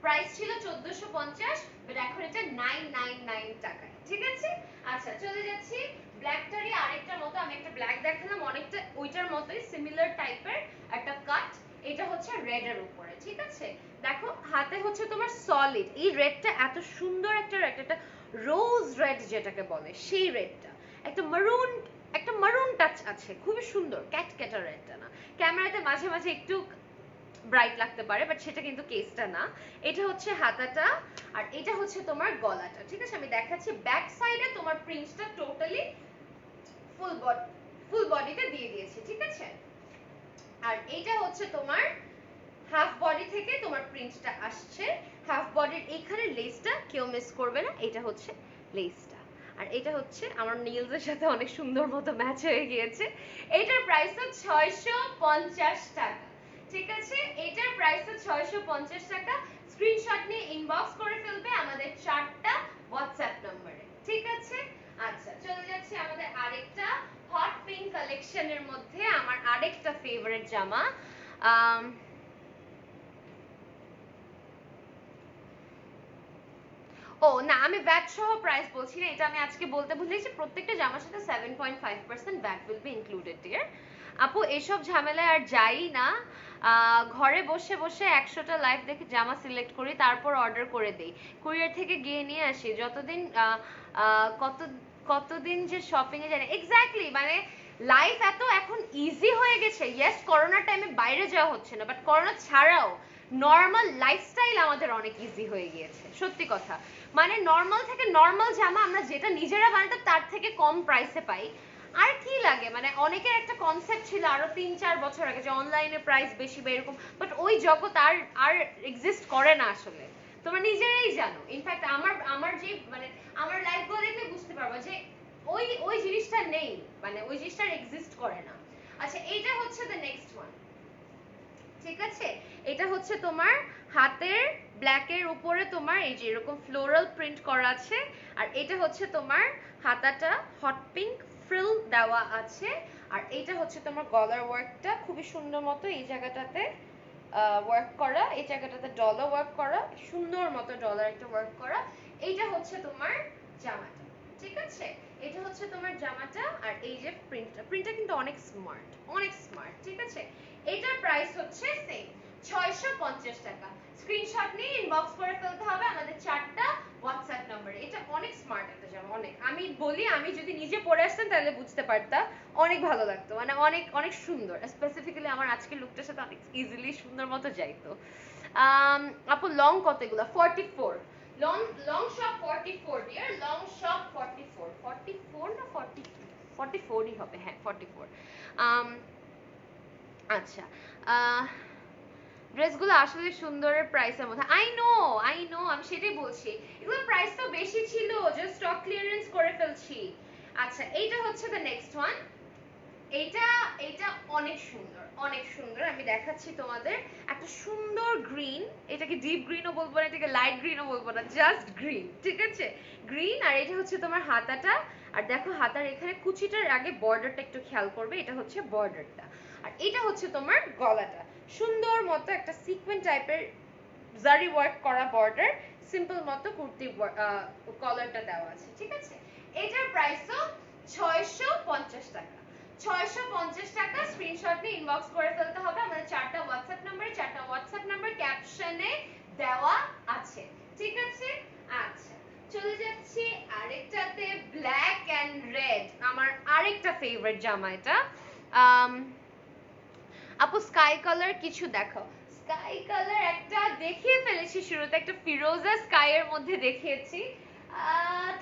প্রাইস ছিল 1450, বাট এখন এটা 999 টাকায়, ঠিক আছে? আচ্ছা, চলে যাচ্ছি ব্ল্যাকটারই আরেকটা মতো। আমি একটা ব্ল্যাক দেখালাম, অনেকটা ওইটার মতোই সিমিলার টাইপের একটা কাট। এটা হচ্ছে রেড এর উপরে, ঠিক আছে? দেখো হাতে হচ্ছে তোমার সলিড এই রেডটা, এত সুন্দর একটা রেড, একটা রোজ রেড যেটাকে বলে সেই রেডটা, একটা মারুন টাচ আছে, খুবই সুন্দর ক্যাটক্যাটা রেডটা না। ক্যামেরাতে মাঝে মাঝে একটু ব্রাইট লাগতে পারে, বাট সেটা কিন্তু কেসটা না। এটা হচ্ছে হাতাটা, আর এটা হচ্ছে তোমার গলাটা, ঠিক আছে? আমি দেখাচ্ছি ব্যাক সাইডে তোমার প্রিন্টটা টোটালি ফুল বডিতে দিয়ে দিয়েছি, ঠিক আছে? আর এইটা হচ্ছে তোমার হাফ বডি থেকে তোমার প্রিন্টটা আসছে। হাফ বডির এখানে লেসটা কেউ মিস করবে না, এটা হচ্ছে লেসটা। আর এটা হচ্ছে আমার নীলসের সাথে অনেক সুন্দর মতো ম্যাচ হয়ে গিয়েছে। এটার প্রাইস তো 650 টাকা, ঠিক আছে? এটার প্রাইস তো 650 টাকা। স্ক্রিনশট নিয়ে ইনবক্স করে ফেলবে আমাদের 4টা হোয়াটসঅ্যাপ নম্বরে, ঠিক আছে? আচ্ছা, চলে যাচ্ছি আমাদের আরেকটা হট পিঙ্ক কালেকশনের মধ্যে আমার আরেকটা ফেভারিট জামা। ও না, আমি ভ্যাট সহ প্রাইস বলছি না, এটা আমি আজকে বলতে ভুলেছি। প্রত্যেকটা জামার সাথে 7.5% VAT will be included dear. আপু এসব ঝামেলায় আর যাই না, ঘরে বসে বসে 100টা লাইভ দেখে জামা সিলেক্ট করি, তারপর অর্ডার করে দেই, কুরিয়ার থেকে গিয়ে নিয়ে আসি। যতদিন কত কতদিন যে শপিং এ জানি এক্স্যাক্টলি, লাইফ এত এখন ইজি হয়ে গেছে। ইয়েস, করোনার টাইমে বাইরে যাওয়া হচ্ছে না, বাট করোনা ছাড়াও নর্মাল লাইফস্টাইল আমাদের অনেক ইজি হয়ে গিয়েছে, সত্যি কথা। নর্মাল থেকে নর্মাল জামা আমরা যেটা নিজেরা বানাতাম তার থেকে কম প্রাইসে পাই। আর কি লাগে, অনেকের একটা কনসেপ্ট ছিল আরো 3-4 বছর আগে যে অনলাইনে প্রাইস বেশি বা এরকম, বাট ওই জগৎ আর এক্সিস্ট করে না আসলে, তোমরা নিজেরাই জানো। ইনফ্যাক্ট আমার যে আমার লাইফ গুলো দেখলে বুঝতে পারবো যে ওই জিনিসটা নেই, ওই জিনিসটা এক্সিস্ট করে না। আচ্ছা, এইটা হচ্ছে দ্য নেক্সট ওয়ান, ঠিক আছে? এটা হচ্ছে তোমার হাতের ব্ল্যাকের উপরে তোমার এই যে এরকম ফ্লোরাল প্রিন্ট করা আছে, আর এটা হচ্ছে তোমার হাতাটা হট পিঙ্ক ফ্রিল দেওয়া আছে, আর এটা হচ্ছে তোমার গলার ওয়ার্কটা খুবই সুন্দর মতো এই জায়গাটাতে ওয়ার্ক করা, এই জায়গাটাতে ডলার ওয়ার্ক করা, সুন্দর মতো ডলার একটা ওয়ার্ক করা। এইটা হচ্ছে তোমার জামাটা, ঠিক আছে? এটা হচ্ছে তোমার জামাটা, আর এই যে প্রিন্টটা কিন্তু অনেক স্মার্ট, অনেক স্মার্ট, ঠিক আছে? এটার প্রাইস হচ্ছে সেম 650 টাকা। স্ক্রিনশট নিয়ে ইনবক্স করে ফেলতে হবে আমাদের 4টা হোয়াটসঅ্যাপ নম্বরে। এটা অনেক স্মার্ট একটা জামা, অনেক। আমি বলি, আমি যদি নিজে পরে আসতাম তাহলে বুঝতে পারতাম, অনেক ভালো লাগতো, মানে অনেক অনেক সুন্দর। স্পেসিফিক্যালি আমার আজকের লুকটার সাথে অনেক ইজিলি সুন্দর মতো যাইতো। আপু লং কত এগুলো? 44 লং। লং সব 44 ডিয়ার, লং সব 44। 44 না 42? 44ই হবে, হ্যাঁ 44। আচ্ছা, ড্রেসগুলো আসলে সুন্দরের প্রাইসের মধ্যে। আই নো আমি সেটাই বলছি, এগুলোর প্রাইস তো বেশি ছিল, জাস্ট স্টক ক্লিয়ারেন্স করে ফেলছি। আচ্ছা, এইটা হচ্ছে দ্য নেক্সট ওয়ান। এটা এটা অনেক সুন্দর, অনেক সুন্দর। আমি দেখাচ্ছি তোমাদের, একটা সুন্দর গ্রিন। এটাকে ডিপ গ্রিনও বলবো না, এটাকে লাইট গ্রিনও বলবো না, জাস্ট গ্রিন, ঠিক আছে? গ্রিন। আর এটা হচ্ছে তোমার হাতাটা। আর দেখো হাতার এখানে কুচিটার আগে বর্ডারটা একটু খেয়াল করবে, এটা হচ্ছে বর্ডারটা। আর এটা হচ্ছে তোমার গলাটা, সুন্দর মতো একটা সিকোয়েন্স টাইপের জারি ওয়ার্ক করা বর্ডার, সিম্পল মতো কুর্তি কলারটা দেওয়া আছে, ঠিক আছে? এটার প্রাইসও 650 টাকা। 650 টাকা। স্ক্রিনশট নিয়ে ইনবক্স করে ফেলতে হবে। আমাদের 4টা হোয়াটসঅ্যাপ নাম্বার ক্যাপশনে দেওয়া আছে, ঠিক আছে? আচ্ছা, চলে যাচ্ছি আরেকটাতে, ব্ল্যাক এন্ড রেড, আমার আরেকটা ফেভারিট জামা এটা। আপু স্কাই কালার কিছু দেখাও। স্কাই কালার একটা দেখিয়ে ফেলেছি শুরুতে, একটা ফিরোজা স্কাই এর মধ্যে দেখিয়েছি।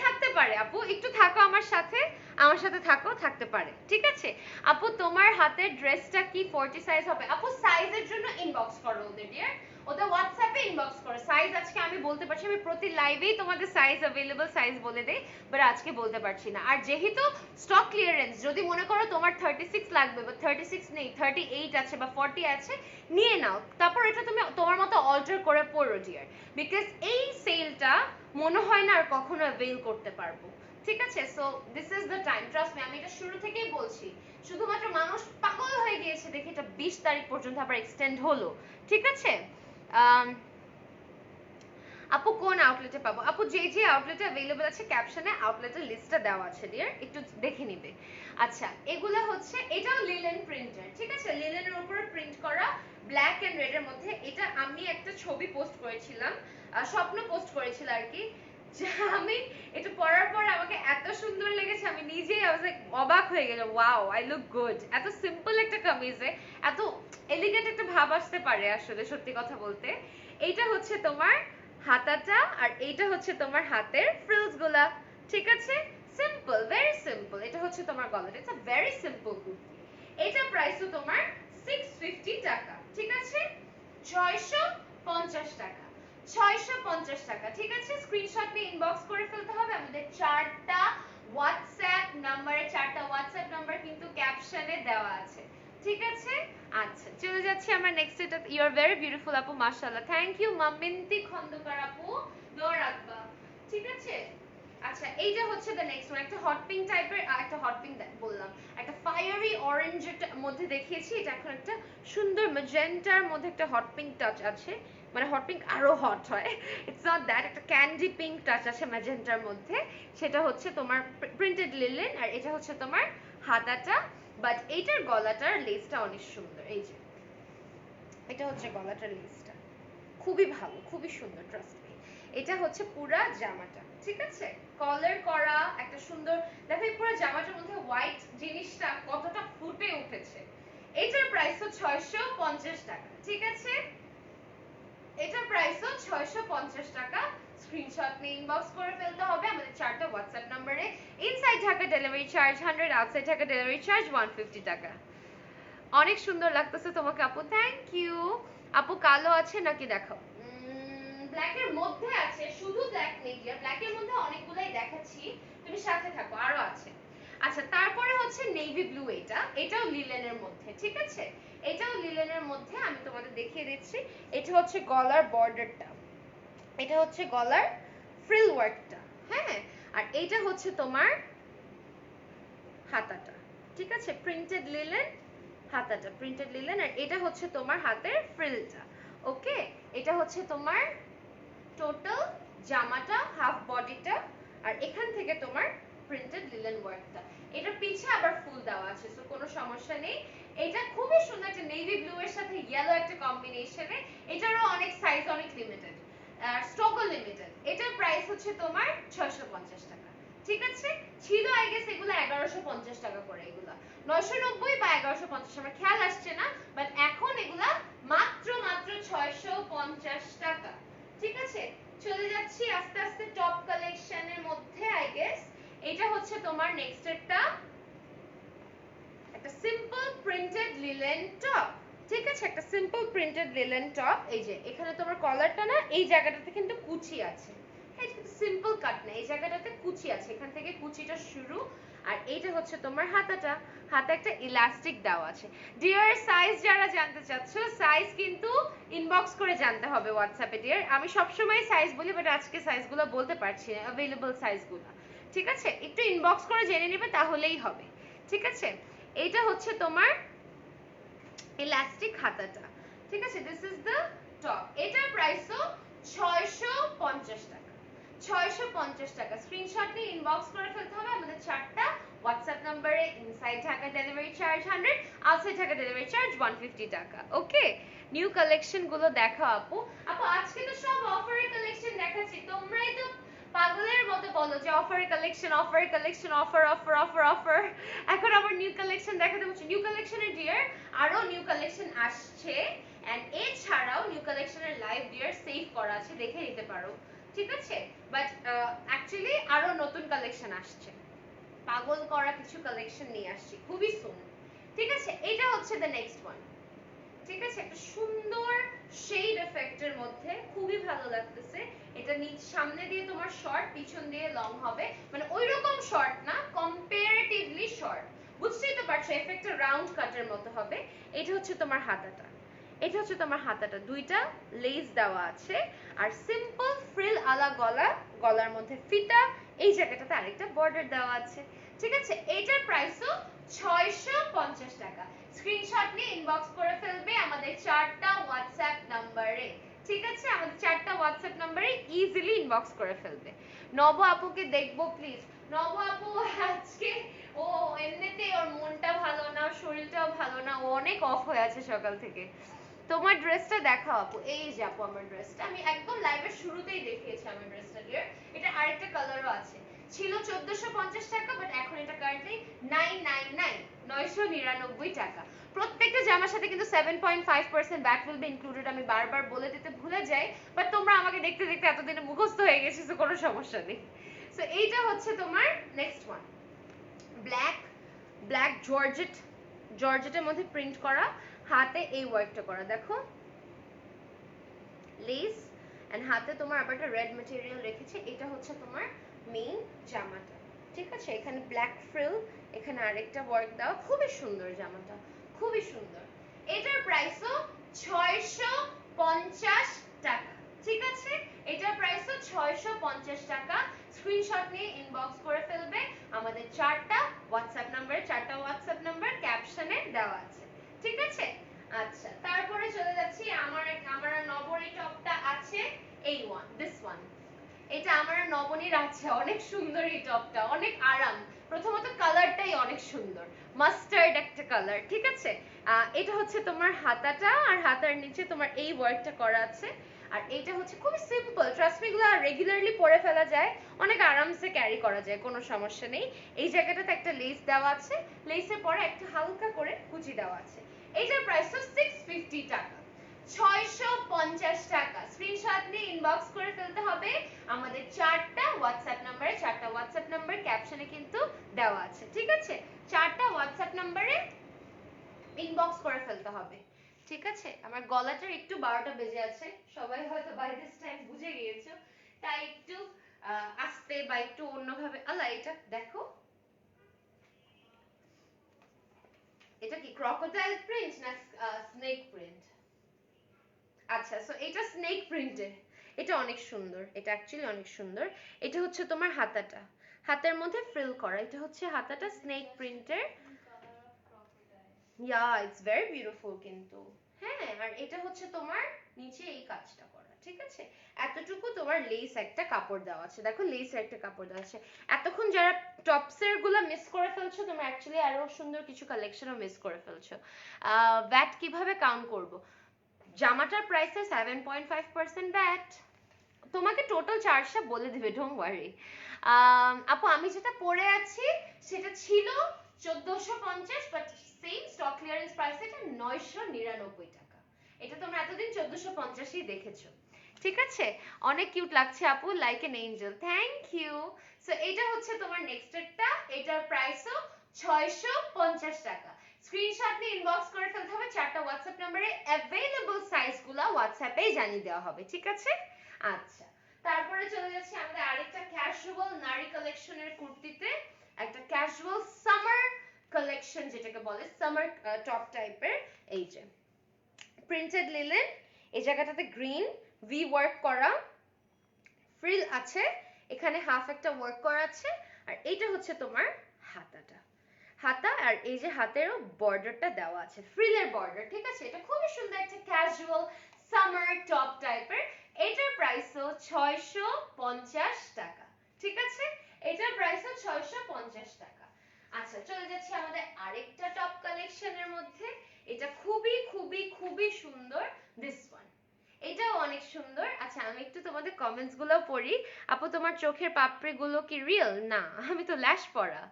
থাকতে পারে আপু, একটু থাকো আমার সাথে, আমার সাথে থাকো, থাকতে পারে, ঠিক আছে? আপু তোমার হাতের ড্রেসটা কি 40 সাইজ হবে? আপু সাইজের জন্য ইনবক্স করো ওদের ডিয়ার, ওদের হোয়াটসঅ্যাপে ইনবক্স করো। সাইজ আজকে আমি বলতে পারছি, আমি প্রতি লাইভেই তোমাদের সাইজ अवेलेबल সাইজ বলে দেই, বাট আজকে বলতে পারছি না। আর যেহেতু স্টক ক্লিয়ারেন্স, যদি মনে করো তোমার 36 লাগবে, বা 36 নেই, 38 আছে বা 40 আছে, নিয়ে নাও। তারপর এটা তুমি তোমার মতো অল্টার করে পরো ডিয়ার, বিকজ এই সেলটা মনে হয় না আর কখনো অ্যাভেল করতে পারবো, ঠিক আছে? So this is the time, trust me, আমি এটা শুরু থেকেই বলছি। শুধুমাত্র মানুষ পাগল হয়ে গিয়েছে দেখে এটা 20 তারিখ পর্যন্ত আবার এক্সটেন্ড হলো, ঠিক আছে? আপু কোন আউটলেটে পাবো? আপু যে যে আউটলেটে अवेलेबल আছে ক্যাপশনে আউটলেটের লিস্টটা দেওয়া আছে ডিয়ার, একটু দেখে নিবে। আচ্ছা, এগুলা হচ্ছে, এটাও লিলেন প্রিন্টার, ঠিক আছে? লিলেনের উপরে প্রিন্ট করা, ব্ল্যাক এন্ড রেড এর মধ্যে। এটা আমি একটা ছবি পোস্ট করেছিলাম, স্বপ্ন পোস্ট করেছিল আর কি, আমি এটা পরার পর আমাকে এত সুন্দর লেগেছে, আমি নিজেই অবাক হয়ে গেলাম, ওয়াও আই লুক গুড। এত সিম্পল একটা কামিজে এত এলিগেন্ট একটা ভাব আসতে পারে, আসলে সত্যি কথা বলতে। এইটা হচ্ছে তোমার হাতাটা, আর এইটা হচ্ছে তোমার হাতের ফ্রিলস গুলা, ঠিক আছে? Simple, very simple. এটা হচ্ছে তোমার গলাটা, it's a very simple kurti. এটা প্রাইসও তোমার 650 টাকা, ঠিক আছে? 650 টাকা, 650 টাকা, ঠিক আছে? স্ক্রিনশট নিয়ে ইনবক্স করে ফেলতে হবে। আমাদের 4টা হোয়াটসঅ্যাপ নাম্বারে, 4টা হোয়াটসঅ্যাপ নাম্বার কিন্তু ক্যাপশনে দেওয়া আছে, ঠিক আছে? আচ্ছা, চলে যাচ্ছি আমরা নেক্সট। এটা ইউ আর ভেরি বিউটিফুল আপু, মাশাআল্লাহ, থ্যাংক ইউ মামিন্তি খন্দকার আপু, দোয়া রাখবা, ঠিক আছে? আচ্ছা, এইটা হচ্ছে দ্য নেক্সট ওয়ান, একটা হট পিঙ্ক টাইপের, একটা হট পিঙ্ক বললাম, একটা ফায়ারি অরেঞ্জের মধ্যে দেখিয়েছি, এটা এখন একটা সুন্দর ম্যাজেন্টার মধ্যে একটা হট পিঙ্ক টাচ আছে, মানে হট পিঙ্ক আরো হট হয়, ইটস নট দ্যাট, একটা ক্যান্ডি পিঙ্ক টাচ আছে ম্যাজেন্টার মধ্যে। সেটা হচ্ছে তোমার প্রিন্টেড লিলেন, আর এটা হচ্ছে তোমার হাতাটা। বাট এইটার গলাটার লেসটা অনেক সুন্দর, এই যে এটা হচ্ছে গলাটার লেসটা, খুবই ভালো, খুবই সুন্দর, ট্রাস্ট মি। এটা হচ্ছে পুরা জামাটা, ঠিক আছে? কলার করা একটা সুন্দর, দেখো এই পুরো জামাটার মধ্যে হোয়াইট জিনিসটা কতটা ফুটে উঠেছে। এটার প্রাইসও 650 টাকা, ঠিক আছে? এটার প্রাইসও 650 টাকা। স্ক্রিনশট নিয়ে ইনবক্স করে ফেলতে হবে আমাদের 4টা হোয়াটসঅ্যাপ নম্বরে। Inside Dhaka delivery charge 100, outside Dhaka delivery charge 150 টাকা। অনেক সুন্দর লাগতেছে তোমাকে আপু, থ্যাংক ইউ। আপু কালো আছে নাকি দেখাও। ব্ল্যাক এর মধ্যে আছে, শুধু ব্ল্যাক নেই ডিয়ার, ব্ল্যাক এর মধ্যে অনেকগুলাই দেখাচ্ছি, তুমি সাথে থাকো, আরো আছে। আচ্ছা, তারপরে হচ্ছে নেভি ব্লু, এটাও লিলেনের মধ্যে, ঠিক আছে? এটাও লিলেনের মধ্যে, আমি তোমাদের দেখিয়ে দিচ্ছি। এটা হচ্ছে গলার বর্ডারটা, এটা হচ্ছে গলার ফ্রিল ওয়ার্কটা, হ্যাঁ। আর এইটা হচ্ছে তোমার হাতাটা, ঠিক আছে? প্রিন্টেড লিলেন, হাতাটা প্রিন্টেড লিলেন, আর এটা হচ্ছে তোমার হাতের ফ্রিলটা, ওকে? এটা হচ্ছে তোমার টোটাল জামাটা, হাফ বডিটা, আর এখান থেকে তোমার প্রিন্টেড লিলেন ওয়ার্কটা। এটা পিছে আবার ফুল দেওয়া আছে, সো কোনো সমস্যা নেই। এটা খুবই সুন্দর, একটা নেভি ব্লু এর সাথে ইয়েলো একটা কম্বিনেশনে। এটারও অনেক সাইজ, অনেক লিমিটেড, স্টকও লিমিটেড। এটার প্রাইস হচ্ছে তোমার 650 টাকা। আছে, ছিল আই গেস এগুলো 1150 টাকা করে, এগুলা 990 বা 1150 আমার খেয়াল আসছে না, বাট এখন এগুলা মাত্র মাত্র 650 টাকা। ঠিক আছে, চলে যাচ্ছি আস্তে আস্তে টপ কালেকশনের মধ্যে। আই গেস এটা হচ্ছে তোমার নেক্সট একটা সিম্পল প্রিন্টেড লিলেন টপ। ঠিক আছে, একটা সিম্পল প্রিন্টেড লিলেন টপ। এই যে এখানে তোমার কলারটা না এই জায়গাটাতে কিন্তু কুচি আছে, হ্যাঁ কিন্তু সিম্পল কাট না, এই জায়গাটাতে কুচি আছে, এখান থেকে কুচিটা শুরু। আর এইটা হচ্ছে তোমার হাতাটা, হাতে একটা ইলাস্টিক দেওয়া আছে। ডিয়ার সাইজ যারা জানতে চাচ্ছ, সাইজ কিন্তু ইনবক্স করে জানতে হবে হোয়াটসঅ্যাপে ডিয়ার। আমি সবসময় সাইজ বলি, বাট আজকে সাইজগুলো বলতে পারছি না, অ্যাভেলেবল সাইজগুলো। ঠিক আছে, একটু ইনবক্স করে জেনে নেবে তাহলেই হবে। ঠিক আছে, এইটা হচ্ছে তোমার ইলাস্টিক হাতাটা। ঠিক আছে, দিস ইজ দ্য টপ। এটার প্রাইসও 650 টাকা। 650 টাকা। স্ক্রিনশট নিয়ে ইনবক্স করে ফেলতে হবে আমাদের চারটা হোয়াটসঅ্যাপ নম্বরে। Inside Dhaka delivery charge 100, outside Dhaka delivery charge 150 টাকা। ওকে, নিউ কালেকশন গুলো দেখাও আপু। আপু আজকে তো সব অফারের কালেকশন দেখাচ্ছি, তোমরাই তো পাগলের মতো বলো যে অফারের কালেকশন, অফারের collection, offer offer offer offer. এখন আবার নিউ কালেকশন দেখাতে বলছি। নিউ কালেকশনের ডিয়ার আরো নিউ কালেকশন আসছে, এন্ড এছাড়াও নিউ কালেকশনের লাইভ ডিয়ার সেভ করা আছে, দেখে নিতে পারো। ঠিক আছে, বাট অ্যাকচুয়ালি আরো নতুন কালেকশন আসছে, পাগল করা কিছু কালেকশন নিয়ে আসছি খুবই সুন। ঠিক আছে, এটা হচ্ছে দ্য নেক্সট ওয়ান। ঠিক আছে, একটা সুন্দর শেড এফেক্টের মধ্যে খুবই ভালো লাগতেছে। এটা নিচ সামনে দিয়ে তোমার শর্ট, পিছন দিয়ে লং হবে, মানে ওইরকম শর্ট না, কম্পারেটিভলি শর্ট। বুঝতেই তো পারছো, এফেক্টটা রাউন্ড কাটের মতো হবে। এটা হচ্ছে তোমার হাতাটা, এটা হচ্ছে তোমার হাতাটা, দুইটা লেস দেওয়া আছে, আর সিম্পল ফ্রিল আলা গলা, গলার মধ্যে ফিতা, এই জায়গাটাতে আরেকটা বর্ডার দেওয়া আছে। ঠিক আছে, এটার প্রাইসও 650 টাকা। স্ক্রিনশট নিয়ে ইনবক্স করে ফেলবে আমাদের চারটা হোয়াটসঅ্যাপ নম্বরে। ঠিক আছে, আমাদের চারটা হোয়াটসঅ্যাপ নম্বরে ইজিলি ইনবক্স করে ফেলবে। নব আপুকে দেখবো প্লিজ। নব আপু আজকে ও এমনিতেই ওর মনটা ভালো না, শরীরটাও ভালো না, ও অনেক অফ হয়ে আছে সকাল থেকে। তোমার ড্রেসটা দেখাও আপু। এই যে আপু আমার ড্রেসটা আমি একদম লাইভের শুরুতেই দেখিয়েছি আমার ড্রেসটা ডিয়ার। এটা আরেকটা কালারও আছে, ছিল 1450 টাকা, বাট এখন এটা কারেন্টলি 999, 999 টাকা। প্রত্যেকটা জামার সাথে কিন্তু 7.5% ব্যাট উইল বি ইনক্লুডেড। আমি বারবার বলে দিতে ভুলে যাই, বাট তোমরা আমাকে দেখতে দেখতে এতদিনে মুখস্থ হয়ে গেছে, তো কোনো সমস্যা নেই। সো এইটা হচ্ছে তোমার next one, black, black georgette, জর্জেটের মধ্যে প্রিন্ট করা, হাতে এই ওয়ার্কটা করা, দেখো লেস, এন্ড হাতে তোমার আবার একটা রেড ম্যাটেরিয়াল রেখেছে। এটা হচ্ছে তোমার মেইন জামাটা। ঠিক আছে, এখানে ব্ল্যাক ফ্রিল, এখানে আরেকটা ওয়ার্ক দেওয়া, খুবই সুন্দর জামাটা, খুবই সুন্দর। এটার প্রাইসও 650 টাকা। ঠিক আছে, এটার প্রাইসও 650 টাকা। স্ক্রিনশট নিয়ে ইনবক্স করে ফেলবে আমাদের চারটা হোয়াটসঅ্যাপ নম্বরে, চারটা হোয়াটসঅ্যাপ নাম্বার ক্যাপশনে দেওয়া আছে। ঠিক আছে, আচ্ছা তারপরে চলে যাচ্ছি আমার নবর এই টপটা আছে, এই ওয়ান, দিস ওয়ান। এটা আমার নবনীর আছে, অনেক সুন্দর এই টপটা, অনেক আরাম। প্রথমত কালারটাই অনেক সুন্দর, মাস্টার্ড একটা কালার। ঠিক আছে, এটা হচ্ছে তোমার হাতাটা, আর হাতার নিচে তোমার এই ওয়ার্কটা করা আছে। আর এটা হচ্ছে খুবই সিম্পল, ট্রাস্ট মি, এগুলো রেগুলারলি পরে ফেলা যায়, অনেক আরামসে ক্যারি করা যায়, কোনো সমস্যা নেই। এই জায়গাটাতে একটা লেস দেওয়া আছে, লেসের পরে একটা হালকা করে কুচি দেওয়া আছে। এটার প্রাইস তো 650 টাকা, 650 টাকা। স্ক্রিনশট নিয়ে ইনবক্স করে ফেলতে হবে আমাদের চারটা হোয়াটসঅ্যাপ নম্বরে, চারটা হোয়াটসঅ্যাপ নাম্বার ক্যাপশনে কিন্তু দেওয়া আছে। ঠিক আছে, চারটা হোয়াটসঅ্যাপ নম্বরে ইনবক্স করে ফেলতে হবে। ঠিক আছে, আমার গলাটার একটু 12টা বেজে আছে, সবাই হয়তো বাই দিস টাইম বুঝে গিয়েছো, তাই একটু আস্তে বা একটু অন্যভাবে। আল্লাহ, এটা দেখো, এটা কি ক্রোকোডাইল প্রিন্ট না স্নেক প্রিন্ট? আচ্ছা, সো এটা স্নেক প্রিন্টের, এটা অনেক সুন্দর, এটা অ্যাকচুয়ালি অনেক সুন্দর। এটা হচ্ছে তোমার হাতাটা, হাতের মধ্যে ফ্রিল করা, এটা হচ্ছে হাতাটা স্নেক প্রিন্টের। ইয়া, ইটস ভেরি বিউটিফুল কিন্তু। হ্যাঁ, আর এটা হচ্ছে তোমার নিচে এই কাজটা করা। ঠিক আছে, এতটুকু তোমার লেস একটা কাপড় দেওয়া আছে, দেখো লেসের একটা কাপড় দেওয়া আছে। এতক্ষণ যারা টপসের গুলো মিস করে ফেলছো, তোমরা অ্যাকচুয়ালি আরো সুন্দর কিছু কালেকশনও মিস করে ফেলছো। ভ্যাট কিভাবে কাউন্ট করব? জামাটার প্রাইসে 7.5% ভ্যাট, তোমাকে টোটাল চার্জটা বলে দিবে, ডোন্ট ওয়ারি। আপু আমি যেটা পরে আছি সেটা ছিল 1450, but same stock clearance price এটা 999 টাকা। এটা তোমরা এতদিন 1450ই দেখেছো, ঠিক আছে? অনেক কিউট লাগছে আপু, like an angel, thank you. So এটা হচ্ছে তোমার নেক্সট এরটা, এটার প্রাইসও 650 টাকা। স্ক্রিনশট নিয়ে ইনবক্স করে ফেলতে হবে, 4টা হোয়াটসঅ্যাপ নম্বরে অ্যাভেলেবল সাইজগুলো হোয়াটসঅ্যাপে জানিয়ে দেওয়া হবে, ঠিক আছে? আচ্ছা, তারপরে চলে যাচ্ছি আমাদের আরেকটা ক্যাজুয়াল নারী কালেকশনের কুর্তিতে, একটা ক্যাজুয়াল সামার কালেকশন যেটাকে বলে, সামার টপ টাইপের। এই যে প্রিন্টেড লিলেন, এই জায়গাটাতে গ্রিন ভি ওয়ার্ক করা, ফ্রিল আছে এখানে, হাফ একটা ওয়ার্ক করা আছে, আর এইটা হচ্ছে তোমার হাতাটা, হাতা, আর এই যে হাতেরও বর্ডারটা দেওয়া আছে, ফ্রিলের বর্ডার, ঠিক আছে? এটা খুবই সুন্দর একটা ক্যাজুয়াল সামার টপ টাইপের। এটার প্রাইসও 650 টাকা, ঠিক আছে? এটার প্রাইসও 650 টাকা। আচ্ছা, চলে যাচ্ছি আমাদের আরেকটা টপ কালেকশনের মধ্যে, এটা খুবই খুবই খুবই সুন্দর, দিস ওয়ান, এটাও অনেক সুন্দর। আচ্ছা, আমি একটু তোমাদের কমেন্টস গুলো পড়ি। আপু তোমার চোখের পাপড়ি গুলো কি রিয়েল? না, আমি তো ল্যাশ পরা।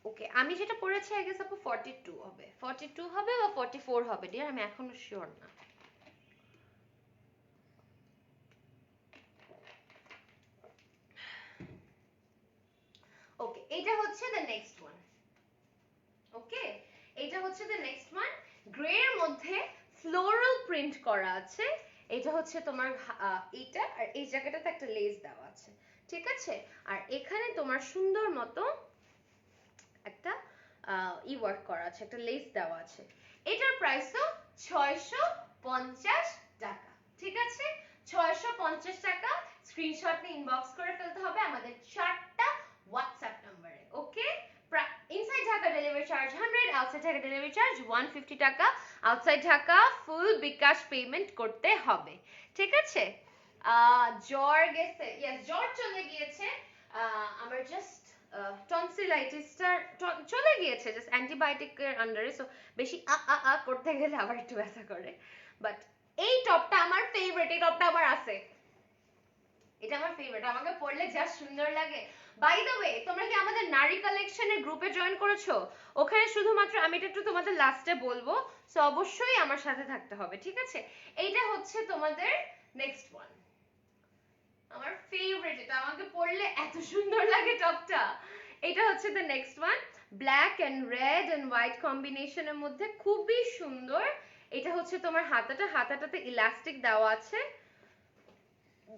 ওকে, আমি যেটা পড়েছি আই গেস আপু 42 হবে, 42 হবে বা 44 হবে ডিয়ার, আমি এখনো শিওর না। ওকে, এটা হচ্ছে দ্য নেক্সট ওয়ান। ওকে, এটা হচ্ছে দ্য নেক্সট ওয়ান, গ্রে এর মধ্যে ফ্লোরাল প্রিন্ট করা আছে। এটা হচ্ছে তোমার এটা, আর এই জায়গাটাতে একটা লেস দেওয়া আছে, ঠিক আছে? আর এখানে তোমার সুন্দর মতো একটা ই ওয়ার্ক করা আছে, একটা লেস দেওয়া আছে। এটার প্রাইসও 650 টাকা, ঠিক আছে? 650 টাকা। স্ক্রিনশট নিয়ে ইনবক্স করে ফেলতে হবে আমাদের 4টা হোয়াটসঅ্যাপ নম্বরে, okay? Inside Dhaka delivery charge 100, outside Dhaka delivery charge 150 টাকা। Outside Dhaka full bKash payment করতে হবে, ঠিক আছে? জ্বর গেছে, ইয়েস জ্বর চলে গিয়েছে। আমার জাস্ট টনসিলাইটিসটা চলে গিয়েছে, জাস্ট অ্যান্টিবায়োটিকের আন্ডারে, সো বেশি আ করতে গেলে আবার একটু ব্যথা করে। বাট এই টপটা আমার ফেভারিট, এই টপটা আমার আছে, এটা আমার ফেভারিট, আমাকে পরলে যা সুন্দর লাগে। বাই দ্য ওয়ে, তোমরা কি আমাদের নারী কালেকশনের গ্রুপে জয়েন করেছো? ওখানে শুধুমাত্র, আমি এটা একটু তোমাদের লাস্টে বলবো, সো অবশ্যই আমার সাথে থাকতে হবে, ঠিক আছে? এইটা হচ্ছে তোমাদের নেক্সট ওয়ান, আমার ফেভারিট, এটা আমাকে পরলে এত সুন্দর লাগে টপটা। এটা হচ্ছে the next one, black and red and white কম্বিনেশনের মধ্যে, খুবই সুন্দর। এটা হচ্ছে তোমার হাতাটা, হাতাটাতে ইলাস্টিক দেওয়া আছে।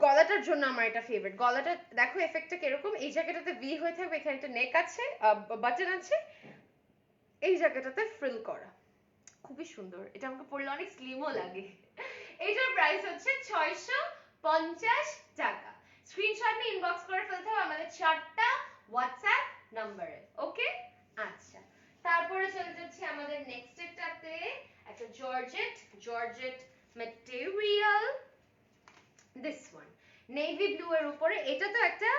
গলাটার জন্য আমার এটা ফেভারিট, গলাটা দেখো এফেক্টটা কিরকম, এই জায়গাটাতে ভি হয়ে থাকবে, এখানে একটা নেক আছে, বাটন আছে, এই জায়গাটাতে ফ্রিল করা, খুবই সুন্দর। এটা আমাকে পরলে অনেক স্লিমও লাগে। এটার প্রাইস হচ্ছে 650 টাকা। স্ক্রিনশট নিয়ে ইনবক্স করে ফেলতে হবে আমাদের 4টা হোয়াটসঅ্যাপ নম্বরে, ওকে? আচ্ছা, তারপরে চলে যাচ্ছি আমাদের নেক্সট একটাতে, একটা georgette, georgette material, this one, navy blue এর উপরে। এটা তো একটা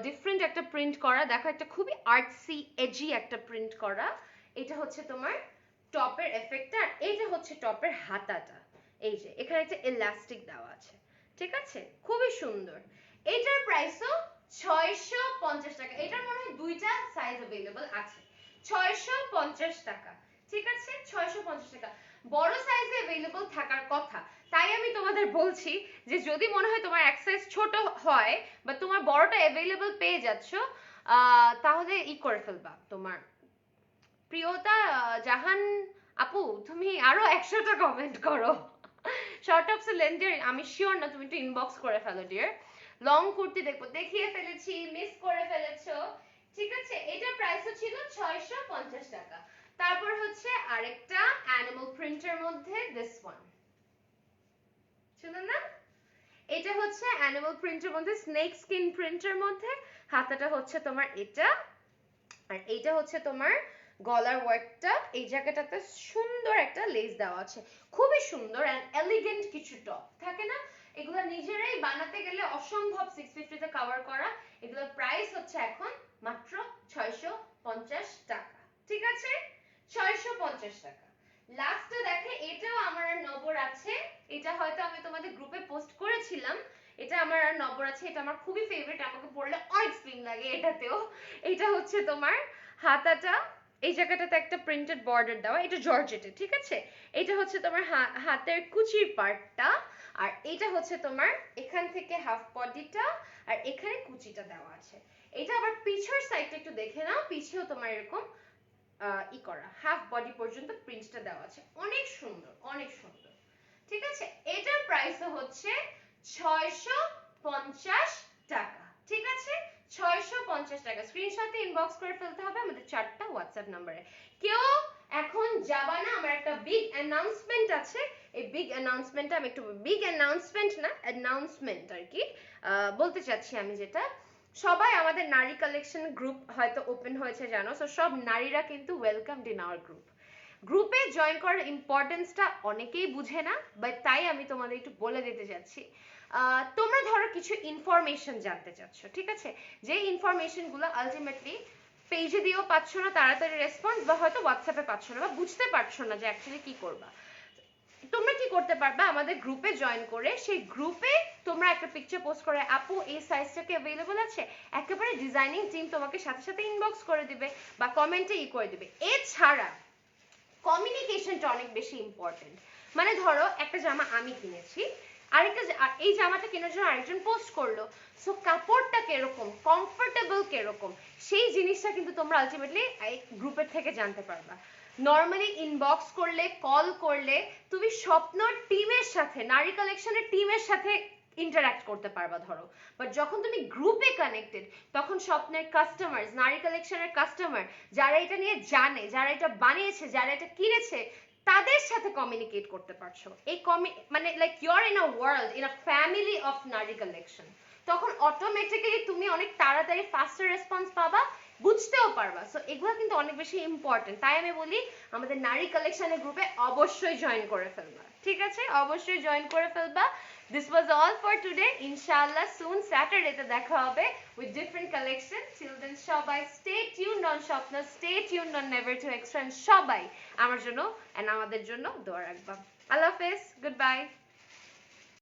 ডিফারেন্ট একটা প্রিন্ট করা, দেখো একটা খুবই আর্টসি এজি একটা প্রিন্ট করা। এটা হচ্ছে তোমার টপের এফেক্টটা, আর এইটা হচ্ছে টপের হাতাটা, এই যে এখানে একটা ইলাস্টিক দেওয়া আছে, ঠিক আছে? খুবই সুন্দর। এটার প্রাইসও 650 টাকা। এটার মনে হয় দুইটা সাইজ अवेलेबल আছে। 650 টাকা, ঠিক আছে? 650 টাকা, বড় সাইজে अवेलेबल থাকার কথা। তাই আমি তোমাদের বলছি যে যদি মনে হয় তোমার এক সাইজ ছোট হয় বা তোমার বড়টা अवेलेबल পেয়ে যাচ্ছ, তাহলে ই করে ফেলবা। তোমার প্রিয়তা জাহান আপু, তুমি আরো 100টা কমেন্ট করো। শর্ট টপস লেন্থের আমি শিওর না, তুমি একটু ইনবক্স করে ফেলো ডিয়ার। লং কুর্তি দেখবো, দেখিয়ে ফেলেছি, মিস করে ফেলেছো, ঠিক আছে? এটার প্রাইসও ছিল 650 টাকা। তারপর হচ্ছে আরেকটা অ্যানিমাল প্রিন্টের মধ্যে, দিস ওয়ান, শুনুন না, এটা হচ্ছে অ্যানিমাল প্রিন্টের মধ্যে, স্নেক স্কিন প্রিন্টের মধ্যে, হাতাটা হচ্ছে তোমার এটা, আর এইটা হচ্ছে তোমার গলার ওয়ার্কটা, এই জায়গাটাতে সুন্দর একটা লেস দেওয়া আছে, খুবই সুন্দর এন্ড এলিগেন্ট কিছু টপ থাকে না, এগুলো নিজেরাই বানাতে গেলে অসম্ভব 650 তে কভার করা। এগুলোর প্রাইস হচ্ছে এখন মাত্র 650 টাকা, ঠিক আছে? 650 টাকা। লাস্টে দেখে এটাও আমার আর নবর আছে, এটা হয়তো আমি তোমাদের গ্রুপে পোস্ট করেছিলাম, এটা আমার আর নবর আছে, এটা আমার খুবই ফেভারিট, আমাকে পরলে অনেক স্লিম লাগে এটাতেও। এটা হচ্ছে তোমার হাতাটা, এই জায়গাটাতে একটা প্রিন্টেড বর্ডার দেওয়া, এটা জর্জেটের, ঠিক আছে। এটা হচ্ছে তোমার হাতের কুচির পার্টটা, আর এটা হচ্ছে তোমার এখান থেকে হাফ বডিটা, আর এখানে কুচিটা দেওয়া আছে। এটা আবার পিছের সাইডটা একটু দেখে নাও, পিছেও তোমার এরকম ই করা, হাফ বডি পর্যন্ত প্রিন্টটা দেওয়া আছে, অনেক সুন্দর অনেক সুন্দর, ঠিক আছে। এটার প্রাইস হচ্ছে 650 টাকা, ঠিক আছে, 650 টাকা। স্ক্রিনশটে ইনবক্স করে ফেলতে হবে আমাদের 4টা হোয়াটসঅ্যাপ নম্বরে। কেউ এখন যাবা না, আমার একটা বিগ অ্যানাউন্সমেন্ট আছে, এই বিগ অ্যানাউন্সমেন্টটা আমি একটু, বিগ অ্যানাউন্সমেন্ট না, অ্যানাউন্সমেন্ট আর কি বলতে চাচ্ছি আমি, যেটা সবাই আমাদের নারী কালেকশন গ্রুপ হয়তো ওপেন হয়েছে জানো, সো সব নারীরা কিন্তু ওয়েলকামড ইন আওয়ার গ্রুপ। গ্রুপে জয়েন করার ইম্পর্টেন্সটা অনেকেই বুঝে না, বাট তাই আমি তোমাদের একটু বলে দিতে যাচ্ছি। তোমরা ধরো কিছু ইনফরমেশন জানতে চাচ্ছ, ঠিক আছে, যে ইনফরমেশনগুলো আলটিমেটলি পেজে দিয়েও পাচ্ছ না তাড়াতাড়ি রেসপন্স, বা হয়তো হোয়াটসঅ্যাপে পাচ্ছ না, বা বুঝতে পারছো না যে অ্যাকচুয়ালি কি করবা, তোমরা কি করতে পারবে, আমাদের গ্রুপে জয়েন করে সেই গ্রুপে তোমরা একটা পিকচার পোস্ট করে, আপু এই সাইজটা কি अवेलेबल আছে, একেবারে ডিজাইনিং টিম তোমাকে সাথে সাথে ইনবক্স করে দিবে বা কমেন্টে করে দিবে। এছাড়া কমিউনিকেশনটা অনেক বেশি ইম্পর্টেন্ট। মানে ধরো একটা জামা আমি কিনেছি, আরেকটা এই জামাটা কেনার জন্য আরেকজন পোস্ট করলো, সো কাপড়টা কিরকম, কমফোর্টেবল কিরকম, সেই জিনিসটা কিন্তু তোমরা আলটিমেটলি এই গ্রুপের থেকে জানতে পারবা। নর্মালি ইনবক্স করলে, কল করলে তুমি স্বপ্ন টিমের সাথে, নারী কালেকশনের টিমের সাথে ইন্টারঅ্যাক্ট করতে পারবা ধরো, বাট যখন তুমি গ্রুপে কানেক্টেড, তখন স্বপ্নের কাস্টমার, নারী কালেকশনের কাস্টমার, যারা এটা নিয়ে জানে, যারা এটা বানিয়েছে, যারা এটা কিনেছে, তাদের সাথে কমিউনিকেট করতে পারছো। এই মানে like you are in a world, in a family of নারী কালেকশন, তখন অটোমেটিক্যালি তুমি অনেক তাড়াতাড়ি ফাস্টার রেসপন্স পাবা, বুঝতেও পারবা। সো এগুলো কিন্তু অনেক বেশি ইম্পর্টেন্ট, তাই আমি বলি আমাদের নারী কালেকশনের গ্রুপে অবশ্যই জয়েন করে ফেলবা, ঠিক আছে, অবশ্যই জয়েন করে ফেলবা। This was all for today. Inshallah soon Saturday তে দেখা হবে with different collection. Till then সবাই stay tuned on Shopna, stay tuned on Never to Extra, and সবাই আমার জন্য and আমাদের জন্য দোয়া রাখবা। আল্লাহ হাফেজ, goodbye.